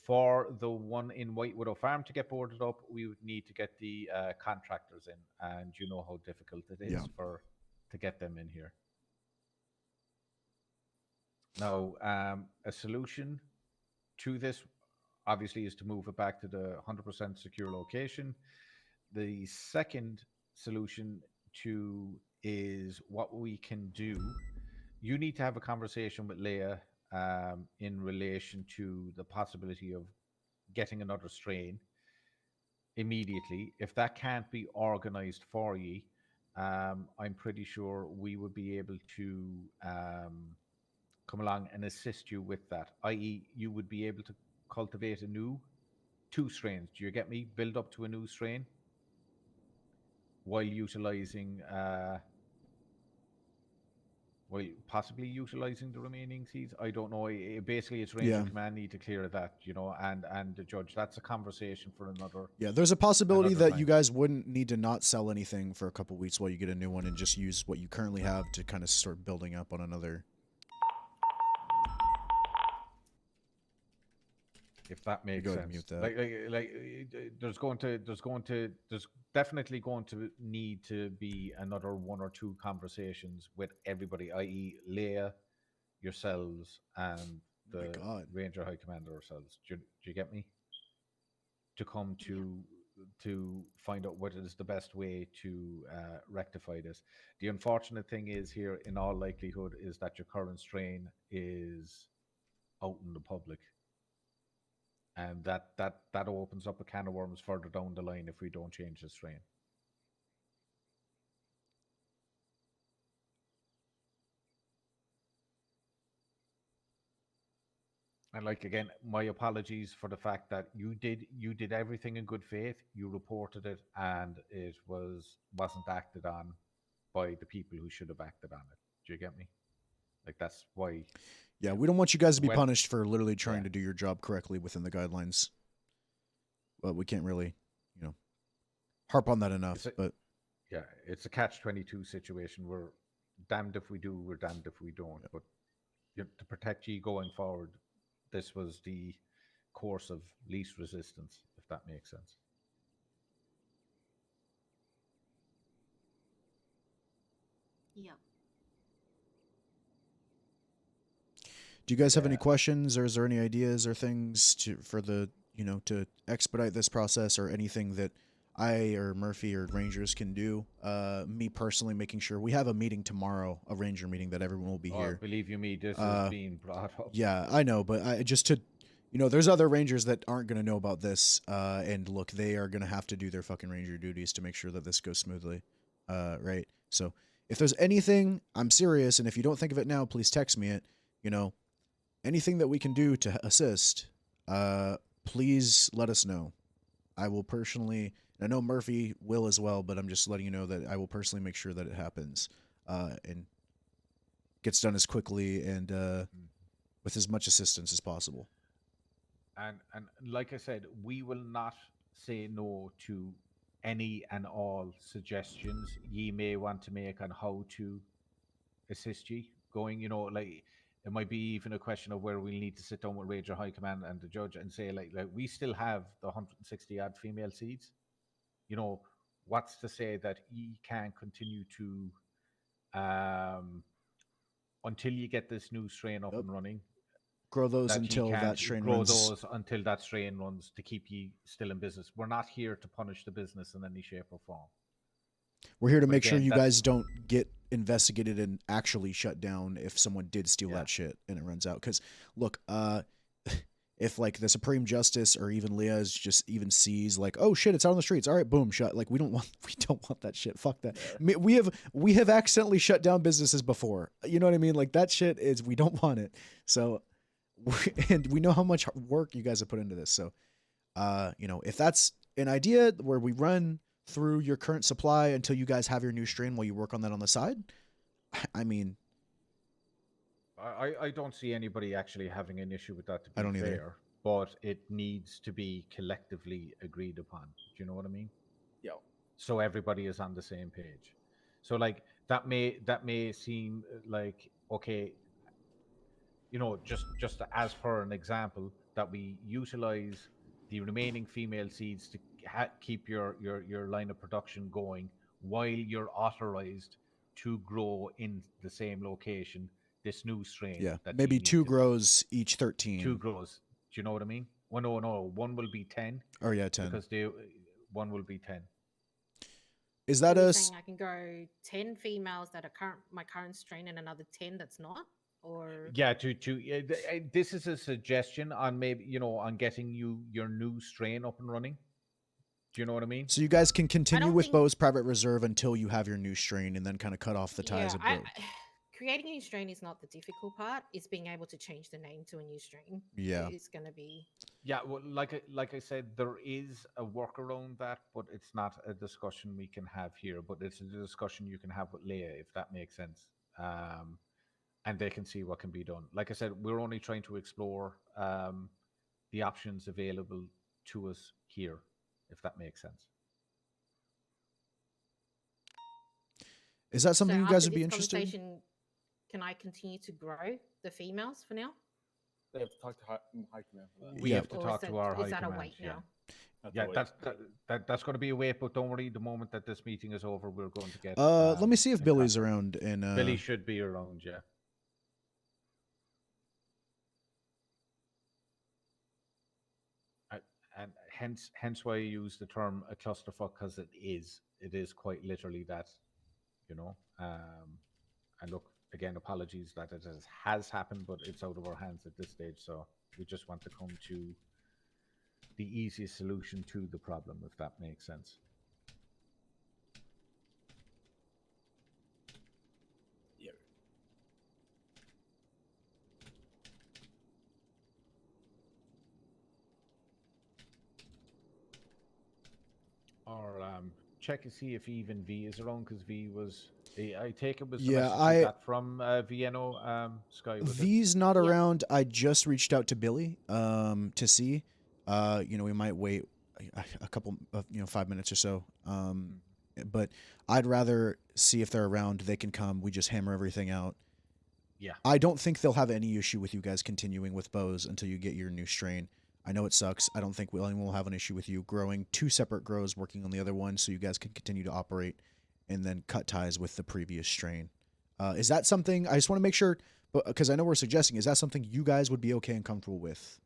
For the one in White Widow Farm to get boarded up, we would need to get the contractors in, and you know how difficult it is to get them in here. Now, a solution to this, obviously, is to move it back to the 100% secure location. The second solution is what we can do. You need to have a conversation with Leia in relation to the possibility of getting another strain immediately. If that can't be organized for you, I'm pretty sure we would be able to come along and assist you with that, i.e. you would be able to cultivate two strains. Do you get me? Build up to a new strain while utilizing Well, possibly utilizing the remaining seeds. I don't know. Basically, it's Ranger Command need to clear that, you know, and the judge. That's a conversation for another. Yeah, there's a possibility that time. you guys wouldn't need to not sell anything for a couple weeks while you get a new one and just use what you currently have to kind of start building up on another. If that makes sense. Mute that. There's definitely going to need to be another 1 or 2 conversations with everybody, i.e. Leia, yourselves, and the Ranger High Commander ourselves. Do you get me? To come to find out what is the best way to rectify this. The unfortunate thing is here, in all likelihood, is that your current strain is out in the public. And that opens up a can of worms further down the line if we don't change the strain. And like, again, my apologies for the fact that you did everything in good faith. You reported it, and it wasn't acted on by the people who should have acted on it. Do you get me? Like, that's why. Yeah, we don't want you guys to be punished for literally trying to do your job correctly within the guidelines. But we can't really, you know, harp on that enough. But yeah, it's a catch-22 situation. We're damned if we do, we're damned if we don't. But to protect you going forward, this was the course of least resistance, if that makes sense. Yep. Do you guys have any questions, or is there any ideas or things for the, you know, to expedite this process, or anything that I or Murphy or Rangers can do? Me personally, making sure we have a meeting tomorrow, a Ranger meeting that everyone will be here. Believe you me, this is being brought up. Yeah, I know, but you know, there's other Rangers that aren't going to know about this, and look, they are going to have to do their fucking Ranger duties to make sure that this goes smoothly, right? So if there's anything, I'm serious, and if you don't think of it now, please text me it, you know, anything that we can do to assist, please let us know. I will personally, and I know Murphy will as well, but I'm just letting you know that I will personally make sure that it happens, and gets done as quickly and with as much assistance as possible. And like I said, we will not say no to any and all suggestions ye may want to make on how to assist ye going, you know, like it might be even a question of where we need to sit down with Ranger High Command and the judge and say, like we still have the 160 odd female seeds. You know, what's to say that ye can continue to, until you get this new strain up and running, grow those until that strain runs. Grow those until that strain runs to keep ye still in business. We're not here to punish the business in any shape or form. We're here to make sure you guys don't get investigated and actually shut down if someone did steal that shit and it runs out. Because look, if like the Supreme Justice or even Leah's just even sees like, oh shit, it's out on the streets. All right, boom, shut. Like we don't want that shit. Fuck that. I mean, we have accidentally shut down businesses before. You know what I mean? Like that shit is, we don't want it. So, and we know how much work you guys have put into this. So, you know, if that's an idea where we run through your current supply until you guys have your new strain while you work on that on the side, I mean, I don't see anybody actually having an issue with that, to be I don't fair, either. but it needs to be collectively agreed upon. Do you know what I mean? Yeah. So everybody is on the same page. So like that may seem like, okay, you know, just as per an example, that we utilize the remaining female seeds to keep your line of production going while you're authorized to grow in the same location this new strain. Yeah, that maybe 2 grows each 13. 2 grows. Do you know what I mean? Well, no, one will be 10. Oh yeah, 10. Because one will be 10. Is that a? Saying I can go 10 females that are my current strain and another 10 that's not. Or yeah, this is a suggestion on maybe, you know, on getting your new strain up and running. Do you know what I mean? So you guys can continue with Bo's Private Reserve until you have your new strain, and then kind of cut off the ties of Bo. Creating a new strain is not the difficult part. It's being able to change the name to a new strain. Yeah, it's going to be. Yeah, well, like I said, there is a workaround that, but it's not a discussion we can have here. But it's a discussion you can have with Leia, if that makes sense. and they can see what can be done. Like I said, we're only trying to explore the options available to us here, if that makes sense. Is that something So you guys after would be this interested in? conversation, can I continue to grow the females for now? They have to talk to high command for that. We Yeah. have to Or talk is to our that, high is that a command. wait Yeah. now? Yeah, that's going to be a wait, but don't worry. The moment that this meeting is over, we're going to get. Let me see if in Billy's contact. around. And Billy should be around, yeah. And hence why I use the term a clusterfuck, because it is quite literally that, you know. And look, again, apologies that it has happened, but it's out of our hands at this stage. So we just want to come to the easiest solution to the problem, if that makes sense. Yeah. Or check and see if even V is around, because V was. I take it was the Yeah, message you got from Vienno Sky. Was V's not around. I just reached out to Billy to see. You know, we might wait a couple of 5 minutes or so. But I'd rather see if they're around. They can come. We just hammer everything out. Yeah. I don't think they'll have any issue with you guys continuing with bows until you get your new strain. I know it sucks. I don't think anyone will have an issue with you growing 2 separate grows, working on the other one, so you guys can continue to operate and then cut ties with the previous strain. Is that something, I just want to make sure, because I know we're suggesting, is that something you guys would be okay and comfortable with?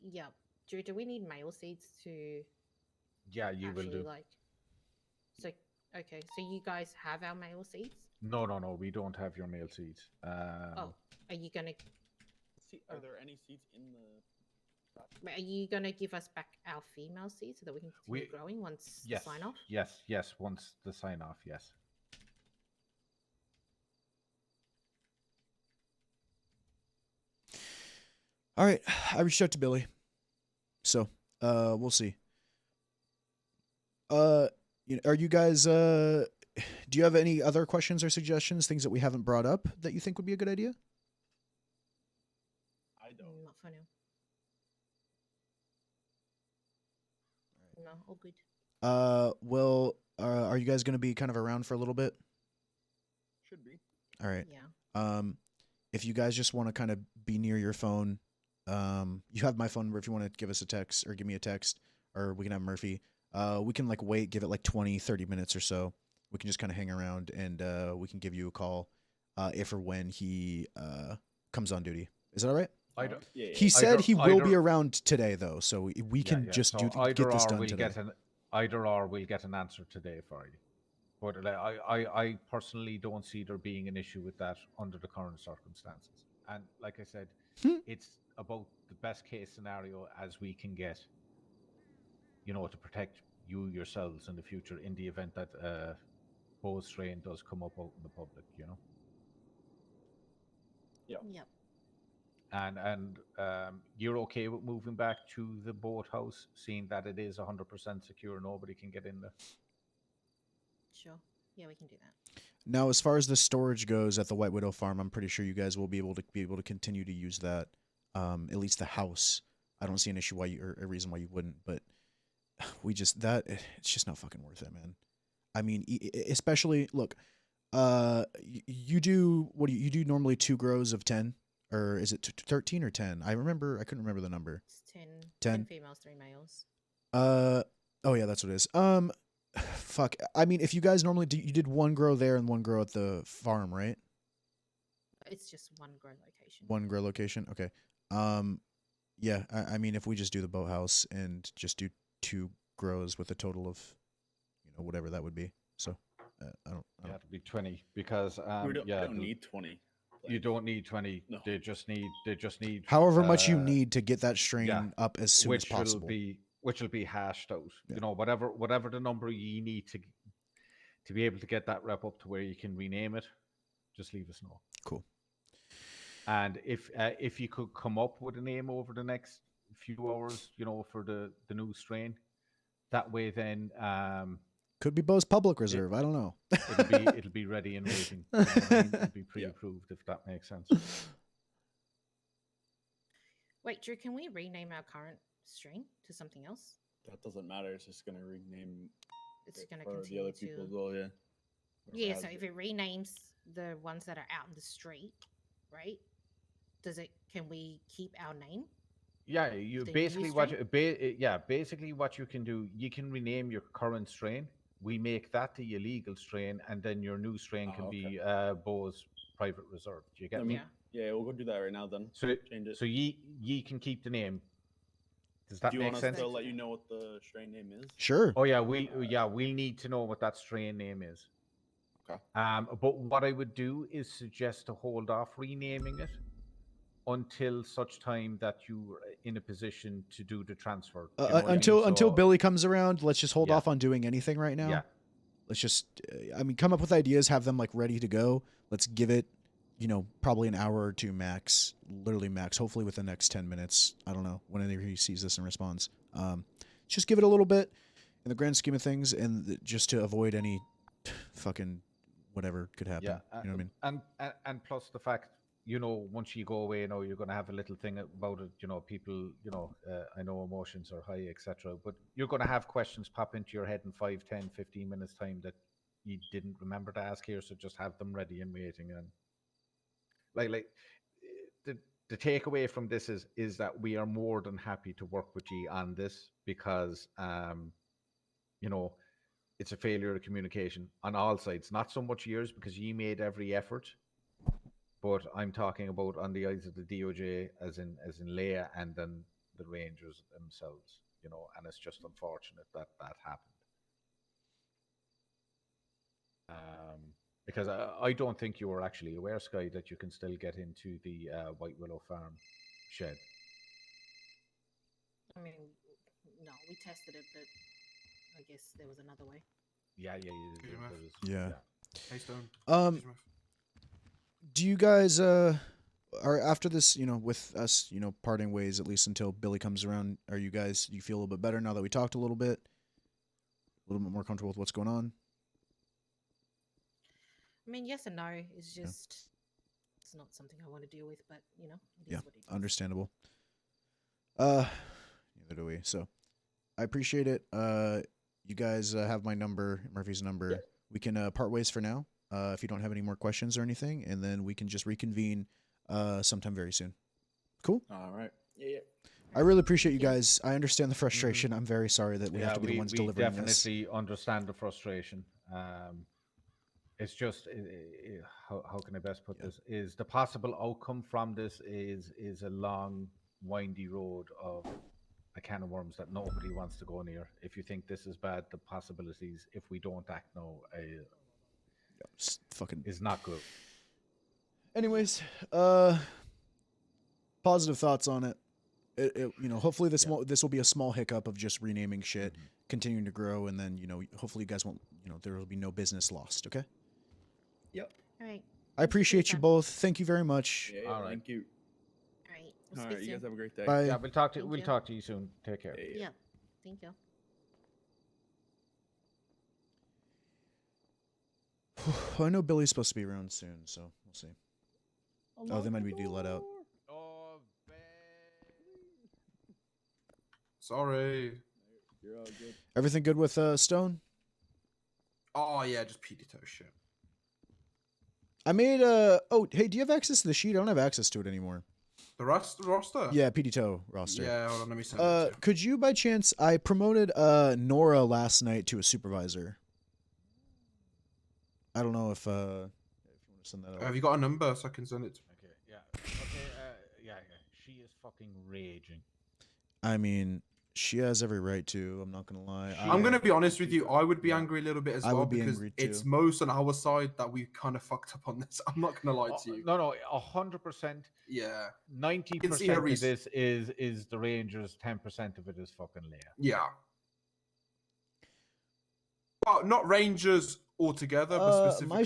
Yeah. Do we need male seeds to Yeah, you will do. So, okay, so you guys have our male seeds? No, we don't have your male seeds. Oh, are you going to... Are there any seeds in the... Are you going to give us back our female seeds so that we can continue growing once the sign off? Yes, once the sign off, yes. All right, I reached out to Billy, so we'll see. Are you guys? Do you have any other questions or suggestions, things that we haven't brought up that you think would be a good idea? I don't. Not for now. No, all good. Well, are you guys going to be kind of around for a little bit? Should be. All right. Yeah. If you guys just want to kind of be near your phone, you have my phone number if you want to give us a text or give me a text, or we can have Murphy. We can wait, give it 20, 30 minutes or so. We can just kind of hang around and we can give you a call if or when he comes on duty. Is that all right? He said he will be around today, though, so we can just get this done today. Either or we'll get an answer today for you. But I personally don't see there being an issue with that under the current circumstances. And like I said, it's about the best case scenario as we can get, to protect you yourselves in the future in the event that Bo's strain does come up out in the public, Yep. And you're okay with moving back to the boathouse, seeing that it is 100% secure, nobody can get in there? Sure. Yeah, we can do that. Now, as far as the storage goes at the White Widow farm, I'm pretty sure you guys will be able to continue to use that. At least the house. I don't see an issue or a reason why you wouldn't, but it's just not fucking worth it, man. I mean, especially look, you do you do normally 2 grows of 10, or is it 13 or 10? I couldn't remember the number. It's 10. 10 females, 3 males. Oh yeah, that's what it is. Fuck. I mean, if you guys normally you did 1 grow there and 1 grow at the farm, right? It's just 1 grow location. 1 grow location. Okay. Yeah. I mean, if we just do the boathouse and just do 2 grows with a total of, whatever that would be. So, I don't. It'd be 20 because we don't need 20. You don't need 20. No. They just need. However much you need to get that strain up as soon as possible. Which will be hashed out. Yeah. Whatever the number you need to be able to get that rep up to where you can rename it, just leave us know. Cool. And if you could come up with a name over the next few hours, for the new strain, that way then Could be Bo's public reserve. I don't know. It'll be ready and waiting. You know what I mean? It'll be pre-approved if that makes sense. Wait, Drew, can we rename our current stream to something else? That doesn't matter. It's just gonna rename. It's gonna for continue the other people as well. Yeah. Yeah. So if it renames the ones that are out in the street, right? Can we keep our name? Yeah, you basically basically what you can do, you can rename your current strain. We make that the illegal strain, and then your new strain can be Bo's private reserve. Do you get me? Yeah, we'll go do that right now then. So change it. So ye can keep the name. Does that do you make want sense? us to let you know what the strain name is? Sure. Oh yeah, we'll need to know what that strain name is. Okay. But what I would do is suggest to hold off renaming it until such time that you're in a position to do the transfer. You know what I mean? Until Billy comes around, let's just hold off on doing anything right now. Yeah. Let's just, come up with ideas, have them like ready to go. Let's give it, probably an hour or two max, literally max. Hopefully within the next 10 minutes. I don't know, whenever he sees this and responds. Just give it a little bit in the grand scheme of things, and just to avoid any fucking whatever could happen. Yeah, you know what I mean? And plus the fact, once you go away, you're going to have a little thing about it. People, I know emotions are high, etc. But you're going to have questions pop into your head in 5, 10, 15 minutes time that you didn't remember to ask here. So just have them ready and waiting. And the takeaway from this is that we are more than happy to work with you on this because, it's a failure of communication on all sides. Not so much yours because you made every effort. But I'm talking about on the eyes of the DOJ, as in Leia, and then the Rangers themselves, and it's just unfortunate that happened. Because I don't think you were actually aware, Sky, that you can still get into the White Willow Farm shed. I mean, no, we tested it, but I guess there was another way. Yeah. Hey, Stone. Do you guys are after this, with us, parting ways at least until Billy comes around? Do you feel a little bit better now that we talked a little bit more comfortable with what's going on? I mean, yes and no. It's just it's not something I want to deal with, but it is what it is. Understandable. Neither do we. So I appreciate it. You guys have my number, Murphy's number. Yeah. We can part ways for now. If you don't have any more questions or anything, and then we can just reconvene sometime very soon. Cool? All right. Yeah. I really appreciate you guys. I understand the frustration. I'm very sorry that we have to be the ones delivering this. We definitely understand the frustration. It's just, how can I best put this? Is the possible outcome from this is a long, windy road of a can of worms that nobody wants to go near. If you think this is bad, the possibilities, if we don't act now, is not good. Anyways, positive thoughts on it. Hopefully this will be a small hiccup of just renaming shit, continuing to grow, and then hopefully you guys won't, there will be no business lost. Okay. Yep. All right. I appreciate you both. Thank you very much. Yeah, all right. Thank you. All right. All right. You guys have a great day. Bye. Yeah, we'll talk to you soon. Take care. Yeah. Thank you. I know Billy's supposed to be around soon, so we'll see. Oh, they might be let out. Oh, sorry. You're all good. Everything good with Stone? Oh yeah, just Pedito shit. I made oh, hey, do you have access to the sheet? I don't have access to it anymore. The roster? Yeah, Pedito roster. Yeah, hold on, let me send it to you. Could you by chance, I promoted Nora last night to a supervisor. I don't know if you want to send that out. Have you got a number so I can send it to Okay, yeah. Okay, yeah. She is fucking raging. I mean, she has every right to. I'm not gonna lie. I'm gonna be honest with you. I would be angry a little bit as well because angry it's too. most on our side that we kind of fucked up on this. I'm not gonna lie to you. No, 100%. Yeah. 90% of this is the Rangers. 10% of it is fucking Leia. Yeah. Well, not Rangers altogether, but specifically